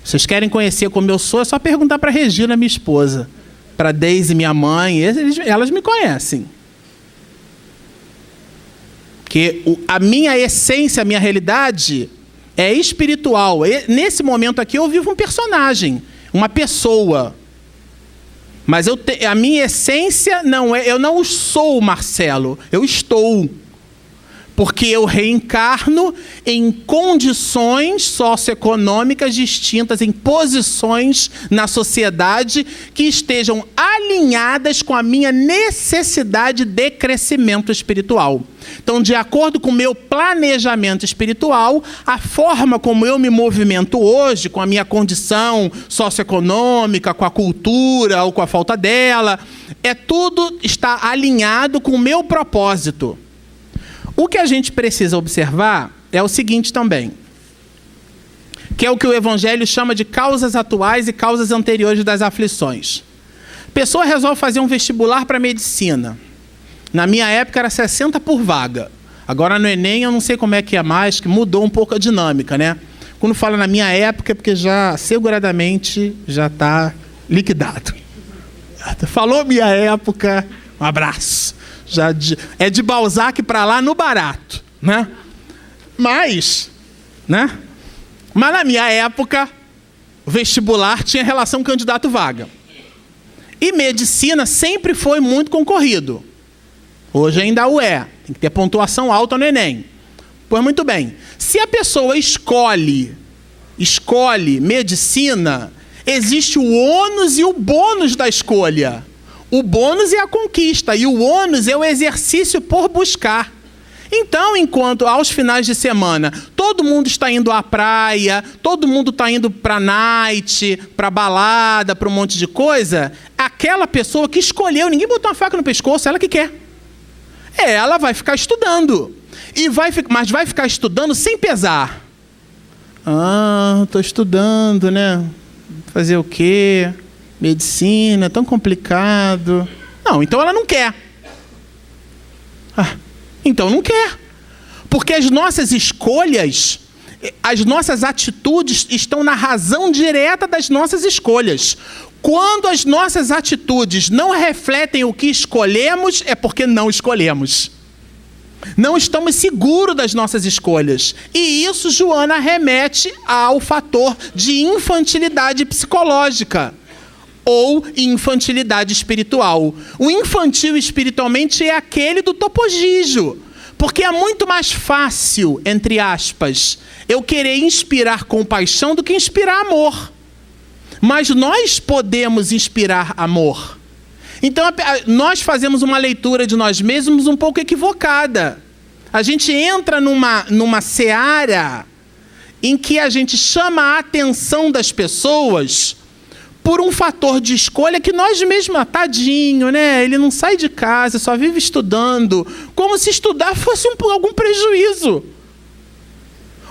Vocês querem conhecer como eu sou? É só perguntar para Regina, minha esposa. Para Deise, minha mãe. Elas me conhecem. Porque a minha essência, a minha realidade é espiritual. Nesse momento aqui eu vivo um personagem, uma pessoa. Mas a minha essência não é... Eu não sou o Marcelo, eu estou. Porque eu reencarno em condições socioeconômicas distintas, em posições na sociedade que estejam alinhadas com a minha necessidade de crescimento espiritual. Então, de acordo com o meu planejamento espiritual, a forma como eu me movimento hoje, com a minha condição socioeconômica, com a cultura ou com a falta dela, tudo está alinhado com o meu propósito. O que a gente precisa observar é o seguinte também, que é o que o Evangelho chama de causas atuais e causas anteriores das aflições. A pessoa resolve fazer um vestibular para medicina. Na minha época era 60 por vaga. Agora no Enem eu não sei como é que é mais, que mudou um pouco a dinâmica, né? Quando fala na minha época é porque já, seguradamente, já está liquidado. Falou minha época, um abraço. É de Balzac para lá no barato, né? Mas na minha época, o vestibular tinha relação candidato-vaga. E medicina sempre foi muito concorrido. Hoje ainda o é. Tem que ter pontuação alta no Enem. Pois muito bem. Se a pessoa escolhe medicina, existe o ônus e o bônus da escolha. O bônus é a conquista e o ônus é o exercício por buscar. Então, enquanto aos finais de semana todo mundo está indo à praia, todo mundo está indo para night, para balada, para um monte de coisa, aquela pessoa que escolheu, ninguém botou uma faca no pescoço, ela que quer. Ela vai ficar estudando. Mas vai ficar estudando sem pesar. Estou estudando, né? Fazer o quê? Medicina, tão complicado. Não, então ela não quer. Então não quer. Porque as nossas escolhas, as nossas atitudes estão na razão direta das nossas escolhas. Quando as nossas atitudes não refletem o que escolhemos, é porque não escolhemos. Não estamos seguros das nossas escolhas. E isso, Joana, remete ao fator de infantilidade psicológica ou infantilidade espiritual. O infantil espiritualmente é aquele do topogígio, porque é muito mais fácil, entre aspas, eu querer inspirar compaixão do que inspirar amor. Mas nós podemos inspirar amor. Então, nós fazemos uma leitura de nós mesmos um pouco equivocada. A gente entra numa seara em que a gente chama a atenção das pessoas por um fator de escolha que nós mesmos, tadinho, né? Ele não sai de casa, só vive estudando, como se estudar fosse algum prejuízo.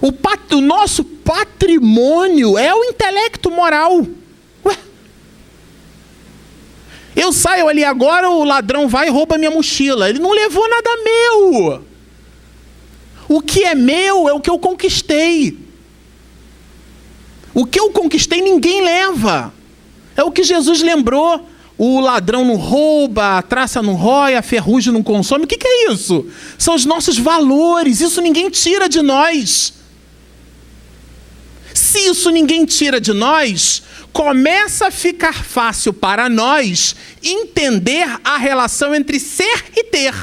O nosso patrimônio é o intelecto moral. Eu saio ali agora, o ladrão vai e rouba minha mochila. Ele não levou nada meu. O que é meu é o que eu conquistei. O que eu conquistei ninguém leva. É o que Jesus lembrou. O ladrão não rouba, a traça não rói, a ferrugem não consome. O que é isso? São os nossos valores. Isso ninguém tira de nós. Se isso ninguém tira de nós, começa a ficar fácil para nós entender a relação entre ser e ter.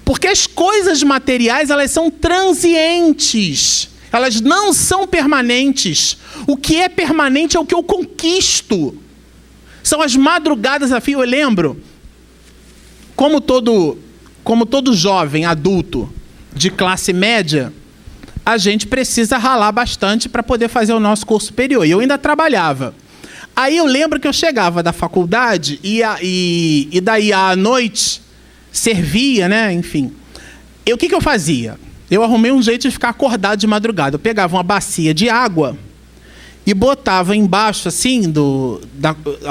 Porque as coisas materiais, elas são transientes. Elas não são permanentes. O que é permanente é o que eu conquisto. São as madrugadas a fio. Eu lembro, como todo jovem, adulto, de classe média, a gente precisa ralar bastante para poder fazer o nosso curso superior. E eu ainda trabalhava. Aí eu lembro que eu chegava da faculdade e daí à noite servia, né? Enfim. E o que eu fazia? Eu arrumei um jeito de ficar acordado de madrugada. Eu pegava uma bacia de água e botava embaixo, assim,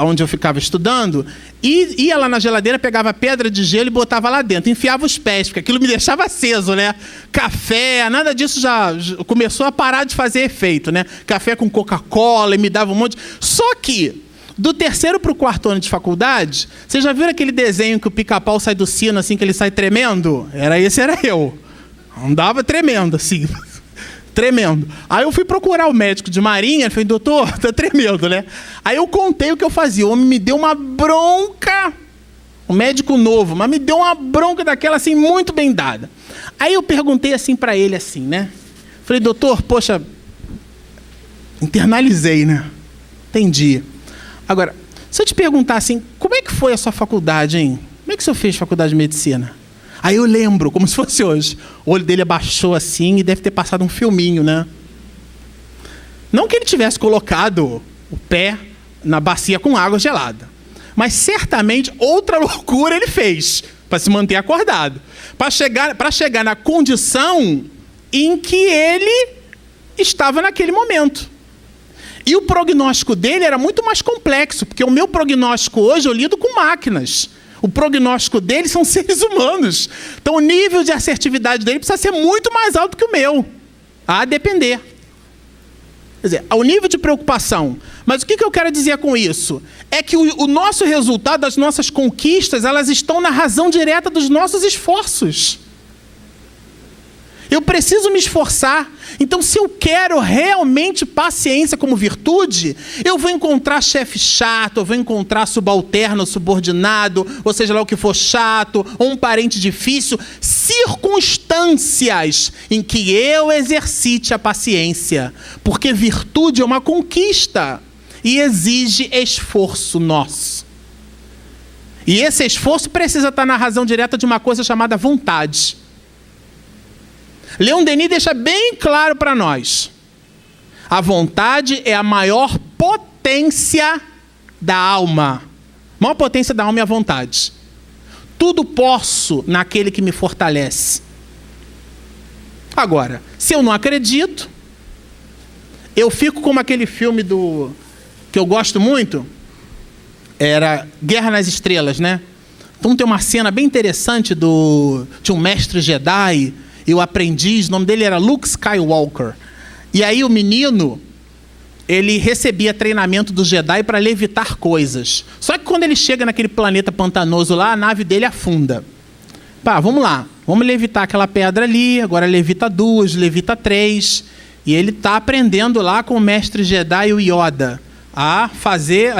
onde eu ficava estudando, e ia lá na geladeira, pegava pedra de gelo e botava lá dentro. Enfiava os pés, porque aquilo me deixava aceso, né? Café, nada disso já começou a parar de fazer efeito, né? Café com Coca-Cola e me dava um monte. Só que, do 3º para o 4º ano de faculdade, vocês já viram aquele desenho que o pica-pau sai do sino, assim, que ele sai tremendo? Era eu. Andava tremendo, assim... Tremendo. Aí eu fui procurar o médico de marinha, ele falou, doutor, tá tremendo, né? Aí eu contei o que eu fazia. O homem me deu uma bronca, um médico novo, mas me deu uma bronca daquela, assim, muito bem dada. Aí eu perguntei assim pra ele, assim, né? Falei, doutor, poxa, internalizei, né? Entendi. Agora, se eu te perguntar assim, como é que foi a sua faculdade, hein? Como é que o senhor fez faculdade de medicina? Aí eu lembro, como se fosse hoje. O olho dele abaixou assim e deve ter passado um filminho, né? Não que ele tivesse colocado o pé na bacia com água gelada. Mas certamente outra loucura ele fez para se manter acordado. Para chegar na condição em que ele estava naquele momento. E o prognóstico dele era muito mais complexo, porque o meu prognóstico hoje eu lido com máquinas. O prognóstico dele são seres humanos. Então o nível de assertividade dele precisa ser muito mais alto que o meu. A depender. Quer dizer, ao nível de preocupação. Mas o que eu quero dizer com isso? É que o nosso resultado, as nossas conquistas, elas estão na razão direta dos nossos esforços. Eu preciso me esforçar. Então, se eu quero realmente paciência como virtude, eu vou encontrar chefe chato, eu vou encontrar subalterno, subordinado, ou seja lá o que for chato, ou um parente difícil, circunstâncias em que eu exercite a paciência. Porque virtude é uma conquista e exige esforço nosso. E esse esforço precisa estar na razão direta de uma coisa chamada vontade. Leon Denis deixa bem claro para nós. A vontade é a maior potência da alma. A maior potência da alma é a vontade. Tudo posso naquele que me fortalece. Agora, se eu não acredito, eu fico como aquele filme que eu gosto muito, era Guerra nas Estrelas, né? Então tem uma cena bem interessante de um mestre Jedi e o aprendiz, o nome dele era Luke Skywalker. E aí o menino, ele recebia treinamento do Jedi para levitar coisas. Só que quando ele chega naquele planeta pantanoso lá, a nave dele afunda. Pá, vamos lá. Vamos levitar aquela pedra ali, agora levita 2, levita 3. E ele está aprendendo lá com o mestre Jedi, o Yoda, a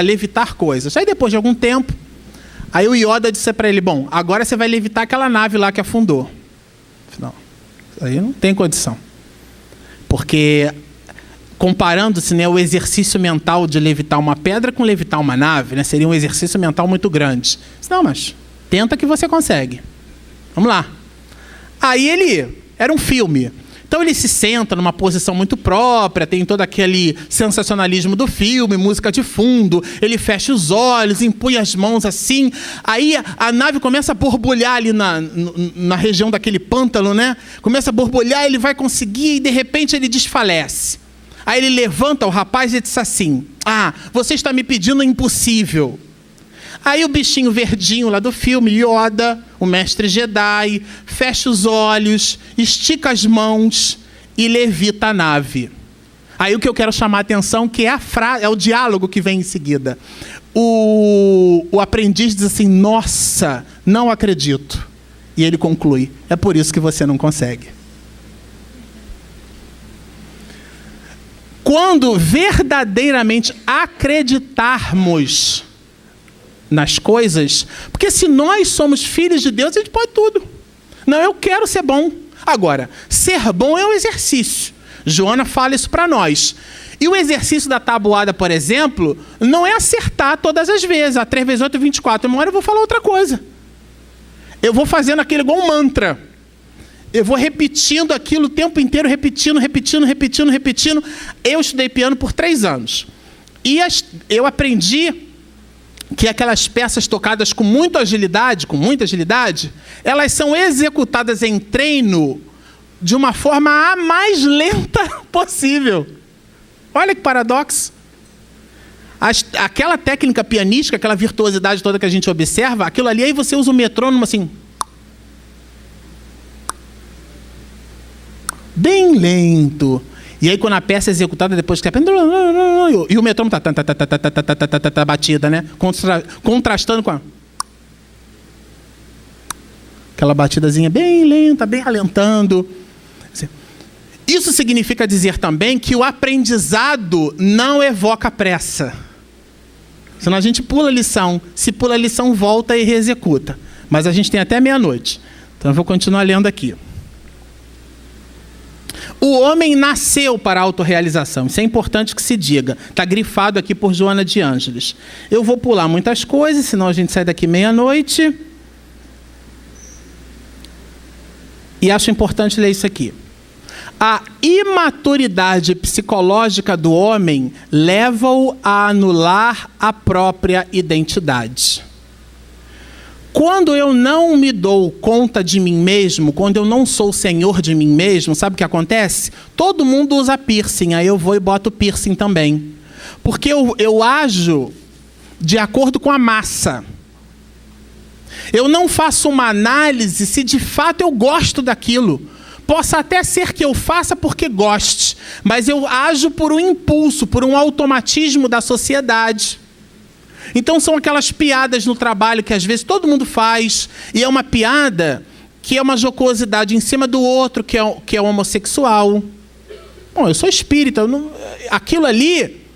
levitar coisas. Aí depois de algum tempo, aí o Yoda disse para ele, bom, agora você vai levitar aquela nave lá que afundou. Não. Aí não tem condição. Porque, comparando-se, né, o exercício mental de levitar uma pedra com levitar uma nave, né, seria um exercício mental muito grande. Não, mas tenta que você consegue. Vamos lá. Aí era um filme. Então ele se senta numa posição muito própria, tem todo aquele sensacionalismo do filme, música de fundo, ele fecha os olhos, empunha as mãos assim, aí a nave começa a borbulhar ali na região daquele pântano, né? Começa a borbulhar, ele vai conseguir e de repente ele desfalece. Aí ele levanta o rapaz e diz assim, você está me pedindo o impossível. Aí o bichinho verdinho lá do filme, Yoda, o mestre Jedi, fecha os olhos, estica as mãos e levita a nave. Aí o que eu quero chamar a atenção que é o diálogo que vem em seguida. O aprendiz diz assim, nossa, não acredito. E ele conclui, é por isso que você não consegue. Quando verdadeiramente acreditarmos nas coisas, porque se nós somos filhos de Deus, a gente pode tudo. Não, eu quero ser bom. Agora, ser bom é um exercício. Joana fala isso para nós. E o exercício da tabuada, por exemplo, não é acertar todas as vezes. 3 vezes 8 é 24. Uma hora eu vou falar outra coisa. Eu vou fazendo aquele igual um mantra. Eu vou repetindo aquilo o tempo inteiro, repetindo. Eu estudei piano por 3 anos. E eu aprendi que aquelas peças tocadas com muita agilidade, elas são executadas em treino de uma forma a mais lenta possível. Olha que paradoxo. Aquela técnica pianística, aquela virtuosidade toda que a gente observa, aquilo ali, aí você usa o metrônomo assim, bem lento. E aí quando a peça é executada, depois que e o metrônomo tá batida, né? Contrastando com aquela batidazinha bem lenta, bem alentando. Isso significa dizer também que o aprendizado não evoca pressa. Senão a gente pula a lição. Se pula a lição, volta e reexecuta. Mas a gente tem até meia-noite. Então eu vou continuar lendo aqui. O homem nasceu para a autorrealização. Isso é importante que se diga. Está grifado aqui por Joana de Ângeles. Eu vou pular muitas coisas, senão a gente sai daqui meia-noite. E acho importante ler isso aqui. A imaturidade psicológica do homem leva-o a anular a própria identidade. Quando eu não me dou conta de mim mesmo, quando eu não sou senhor de mim mesmo, sabe o que acontece? Todo mundo usa piercing, aí eu vou e boto piercing também. Porque eu ajo de acordo com a massa. Eu não faço uma análise se de fato eu gosto daquilo. Possa até ser que eu faça porque goste, mas eu ajo por um impulso, por um automatismo da sociedade. Então são aquelas piadas no trabalho que às vezes todo mundo faz, e é uma piada que é uma jocosidade em cima do outro, que é homossexual. Bom, eu sou espírita, aquilo ali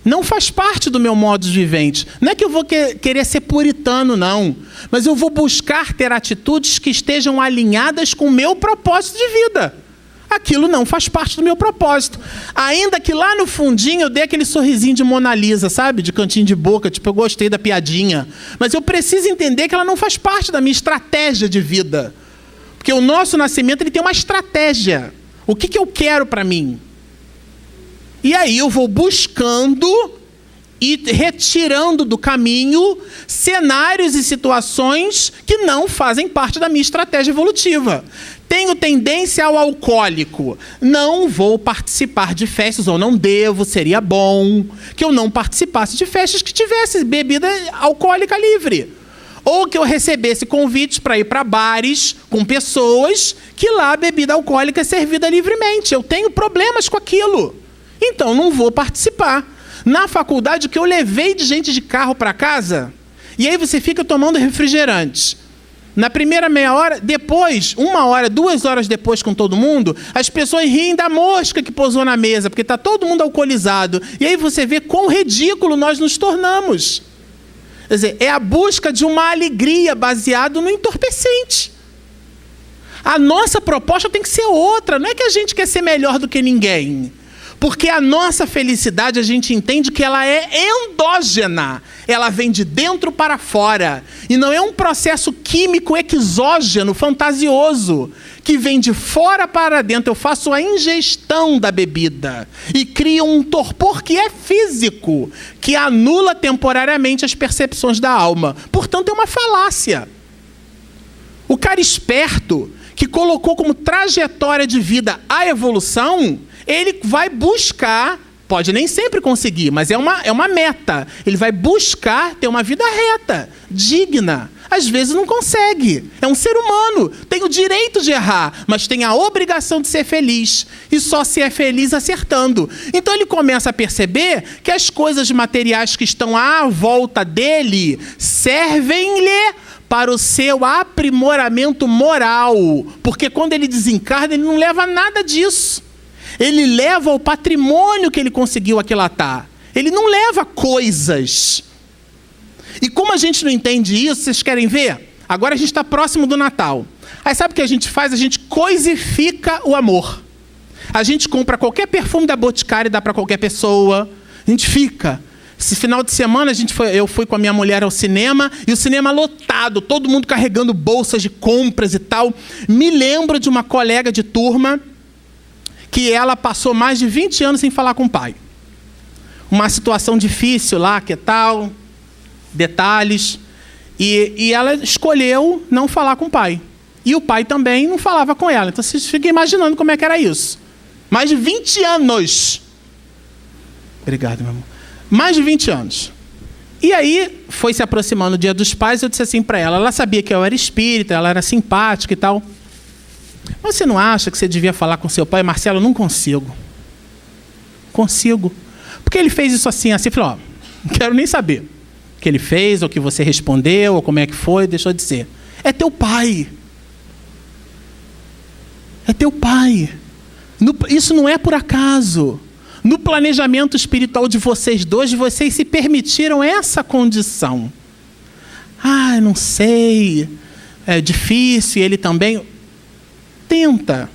não faz parte do meu modo de vivente. Não é que eu vou querer ser puritano, não. Mas eu vou buscar ter atitudes que estejam alinhadas com o meu propósito de vida. Aquilo não faz parte do meu propósito. Ainda que lá no fundinho eu dê aquele sorrisinho de Mona Lisa, sabe? De cantinho de boca, tipo, eu gostei da piadinha. Mas eu preciso entender que ela não faz parte da minha estratégia de vida. Porque o nosso nascimento ele tem uma estratégia. O que eu quero para mim? E aí eu vou buscando e retirando do caminho cenários e situações que não fazem parte da minha estratégia evolutiva. Tenho tendência ao alcoólico. Não vou participar de festas, ou não devo, seria bom que eu não participasse de festas que tivesse bebida alcoólica livre. Ou que eu recebesse convites para ir para bares com pessoas que lá a bebida alcoólica é servida livremente. Eu tenho problemas com aquilo. Então, não vou participar. Na faculdade, o que eu levei de gente de carro para casa, e aí você fica tomando refrigerante. Na primeira meia hora, depois, 1 hora, 2 horas depois com todo mundo, as pessoas riem da mosca que pousou na mesa, porque está todo mundo alcoolizado. E aí você vê quão ridículo nós nos tornamos. Quer dizer, é a busca de uma alegria baseada no entorpecente. A nossa proposta tem que ser outra. Não é que a gente quer ser melhor do que ninguém. Porque a nossa felicidade, a gente entende que ela é endógena. Ela vem de dentro para fora. E não é um processo químico exógeno, fantasioso, que vem de fora para dentro. Eu faço a ingestão da bebida e crio um torpor que é físico, que anula temporariamente as percepções da alma. Portanto, é uma falácia. O cara esperto, que colocou como trajetória de vida a evolução, ele vai buscar, pode nem sempre conseguir, mas é uma meta. Ele vai buscar ter uma vida reta, digna. Às vezes não consegue. É um ser humano. Tem o direito de errar, mas tem a obrigação de ser feliz. E só se é feliz acertando. Então ele começa a perceber que as coisas materiais que estão à volta dele servem-lhe para o seu aprimoramento moral. Porque quando ele desencarna, ele não leva nada disso. Ele leva o patrimônio que ele conseguiu aquilatar. Ele não leva coisas. E como a gente não entende isso, vocês querem ver? Agora a gente está próximo do Natal. Aí sabe o que a gente faz? A gente coisifica o amor. A gente compra qualquer perfume da Boticário e dá para qualquer pessoa. A gente fica. Esse final de semana eu fui com a minha mulher ao cinema, e o cinema lotado, todo mundo carregando bolsas de compras e tal. Me lembro de uma colega de turma que ela passou mais de 20 anos sem falar com o pai. Uma situação difícil lá, que tal, detalhes. E ela escolheu não falar com o pai. E o pai também não falava com ela. Então vocês ficam imaginando como é que era isso. Mais de 20 anos. Obrigado, meu amor. Mais de 20 anos. E aí, foi se aproximando o Dia dos Pais, eu disse assim para ela. Ela sabia que eu era espírita, ela era simpática e tal. Mas você não acha que você devia falar com seu pai? Marcelo, eu não consigo. Consigo. Porque ele fez isso assim, assim. Eu falei, não quero nem saber o que ele fez, ou o que você respondeu, ou como é que foi, deixou de ser. É teu pai. É teu pai. Isso não é por acaso. No planejamento espiritual de vocês dois, vocês se permitiram essa condição. Não sei, é difícil, ele também. Tenta.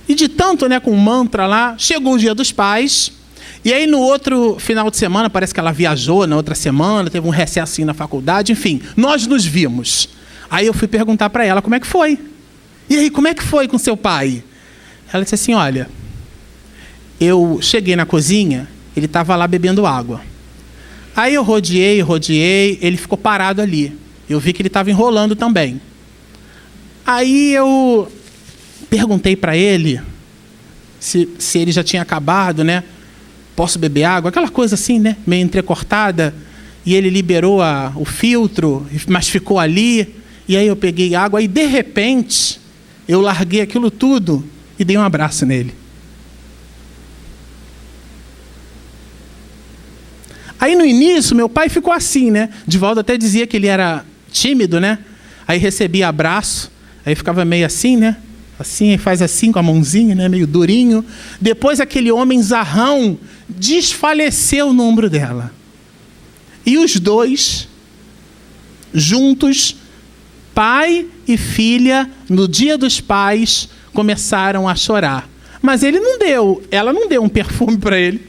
E de tanto, com um mantra lá, chegou o Dia dos Pais, e aí no outro final de semana, parece que ela viajou na outra semana, teve um recesso na faculdade, enfim, nós nos vimos. Aí eu fui perguntar para ela como é que foi. E aí, como é que foi com seu pai? Ela disse assim, olha, eu cheguei na cozinha, ele estava lá bebendo água. Aí eu rodeei, ele ficou parado ali. Eu vi que ele estava enrolando também. Aí eu perguntei para ele se ele já tinha acabado, Posso beber água? Aquela coisa assim, meio entrecortada. E ele liberou o filtro, mas ficou ali. E aí eu peguei água e, de repente, eu larguei aquilo tudo e dei um abraço nele. Aí no início, meu pai ficou assim, Divaldo até dizia que ele era tímido, Aí recebia abraço, aí ficava meio assim, Assim, faz assim com a mãozinha, meio durinho. Depois aquele homem zarrão desfaleceu no ombro dela. E os dois, juntos, pai e filha, no Dia dos Pais, começaram a chorar. Mas ela não deu um perfume para ele.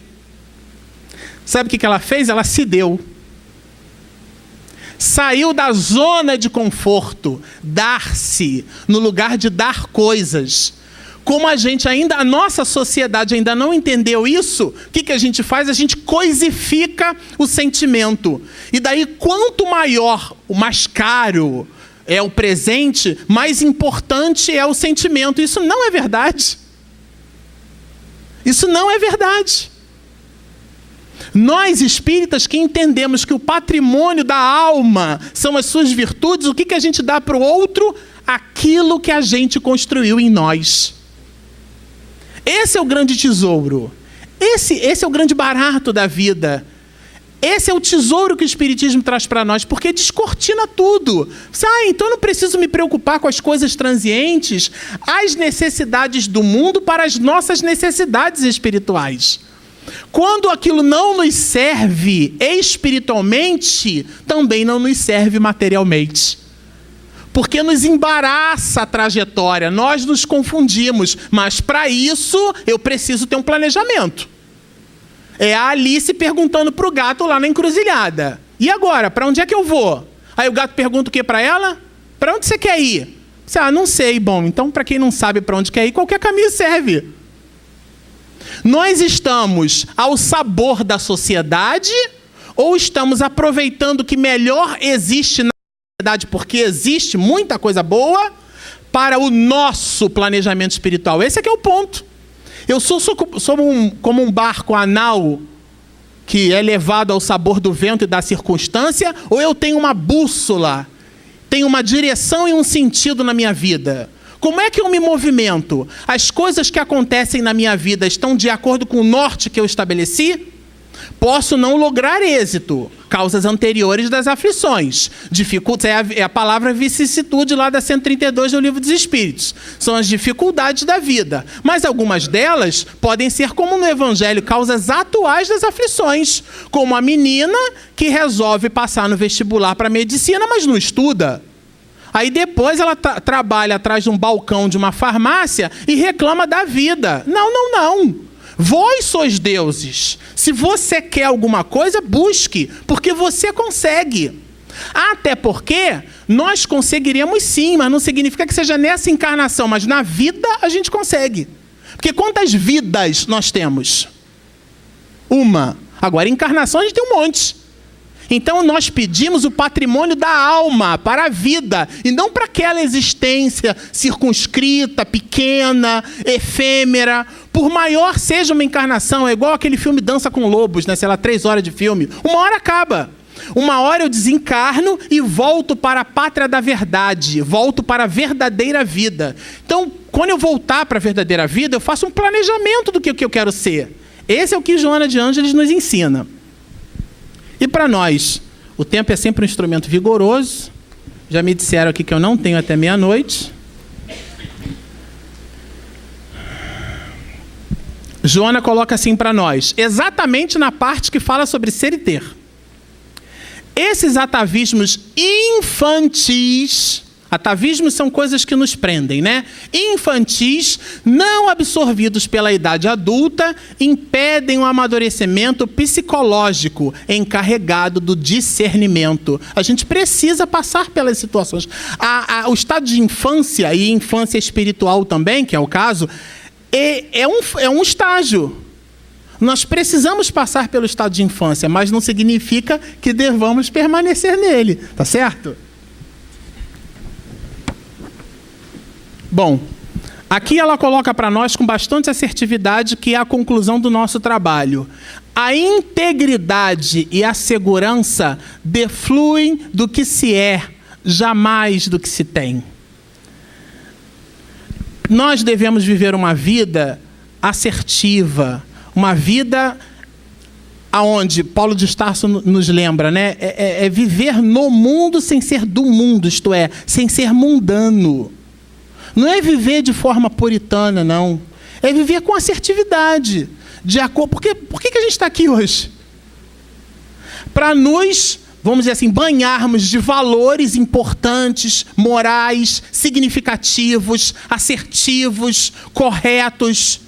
Sabe o que ela fez? Ela se deu. Saiu da zona de conforto, dar-se, no lugar de dar coisas. Como a nossa sociedade ainda não entendeu isso, o que a gente faz? A gente coisifica o sentimento. E daí, quanto maior, mais caro é o presente, mais importante é o sentimento. Isso não é verdade. Isso não é verdade. Nós espíritas que entendemos que o patrimônio da alma são as suas virtudes, o que a gente dá para o outro? Aquilo que a gente construiu em nós. Esse é o grande tesouro. Esse é o grande barato da vida. Esse é o tesouro que o Espiritismo traz para nós, porque descortina tudo. Então eu não preciso me preocupar com as coisas transientes, as necessidades do mundo para as nossas necessidades espirituais. Quando aquilo não nos serve espiritualmente, também não nos serve materialmente. Porque nos embaraça a trajetória, nós nos confundimos. Mas para isso, eu preciso ter um planejamento. É a Alice perguntando para o gato lá na encruzilhada. E agora, para onde é que eu vou? Aí o gato pergunta o que para ela? Para onde você quer ir? Não sei. Bom, então para quem não sabe para onde quer ir, qualquer caminho serve. Nós estamos ao sabor da sociedade ou estamos aproveitando o que melhor existe na sociedade, porque existe muita coisa boa, para o nosso planejamento espiritual? Esse é que é o ponto. Eu sou como um barco a nau que é levado ao sabor do vento e da circunstância, ou eu tenho uma bússola, tenho uma direção e um sentido na minha vida? Como é que eu me movimento? As coisas que acontecem na minha vida estão de acordo com o norte que eu estabeleci? Posso não lograr êxito. Causas anteriores das aflições. É a palavra vicissitude lá da 132 do Livro dos Espíritos. São as dificuldades da vida. Mas algumas delas podem ser, como no Evangelho, causas atuais das aflições. Como a menina que resolve passar no vestibular para medicina, mas não estuda. Aí depois ela trabalha atrás de um balcão de uma farmácia e reclama da vida. Não. Vós sois deuses. Se você quer alguma coisa, busque, porque você consegue. Até porque nós conseguiríamos sim, mas não significa que seja nessa encarnação, mas na vida a gente consegue. Porque quantas vidas nós temos? Uma. Agora, encarnação a gente tem um monte. Então nós pedimos o patrimônio da alma para a vida, e não para aquela existência circunscrita, pequena, efêmera. Por maior seja uma encarnação, é igual aquele filme Dança com Lobos, né? Sei lá, 3 horas de filme. Uma hora acaba. Uma hora eu desencarno e volto para a pátria da verdade, volto para a verdadeira vida. Então, quando eu voltar para a verdadeira vida, eu faço um planejamento do que eu quero ser. Esse é o que Joana de Ângeles nos ensina. E para nós, o tempo é sempre um instrumento vigoroso. Já me disseram aqui que eu não tenho até meia-noite. Joana coloca assim para nós, exatamente na parte que fala sobre ser e ter. Esses atavismos infantis, atavismos são coisas que nos prendem, né? Infantis, não absorvidos pela idade adulta, impedem o amadurecimento psicológico encarregado do discernimento. A gente precisa passar pelas situações. O estado de infância e infância espiritual também, que é o caso, é um estágio. Nós precisamos passar pelo estado de infância, mas não significa que devamos permanecer nele, tá certo? Bom, aqui ela coloca para nós com bastante assertividade que é a conclusão do nosso trabalho. A integridade e a segurança defluem do que se é, jamais do que se tem. Nós devemos viver uma vida assertiva, uma vida aonde Paulo de Tarso nos lembra, né? É viver no mundo sem ser do mundo, isto é, sem ser mundano. Não é viver de forma puritana, não. É viver com assertividade. De acordo. Por que a gente está aqui hoje? Para nos, vamos dizer assim, banharmos de valores importantes, morais, significativos, assertivos, corretos,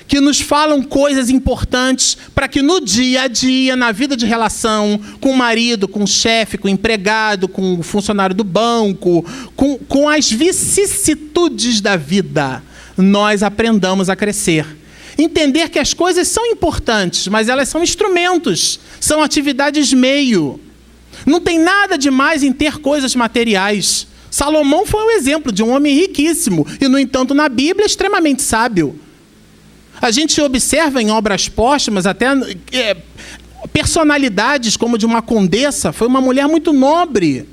que nos falam coisas importantes para que no dia a dia, na vida de relação, com o marido, com o chefe, com o empregado, com o funcionário do banco, com as vicissitudes da vida, nós aprendamos a crescer. Entender que as coisas são importantes, mas elas são instrumentos, são atividades meio. Não tem nada de mais em ter coisas materiais. Salomão foi um exemplo de um homem riquíssimo e, no entanto, na Bíblia, extremamente sábio. A gente observa em obras póstumas até personalidades como de uma condessa, foi uma mulher muito nobre,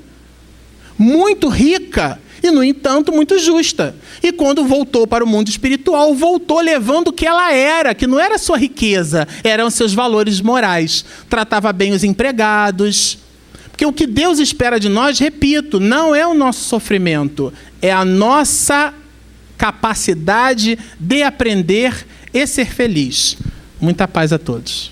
muito rica e, no entanto, muito justa. E quando voltou para o mundo espiritual, voltou levando o que ela era, que não era sua riqueza, eram seus valores morais. Tratava bem os empregados. Porque o que Deus espera de nós, repito, não é o nosso sofrimento, é a nossa capacidade de aprender e ser feliz. Muita paz a todos.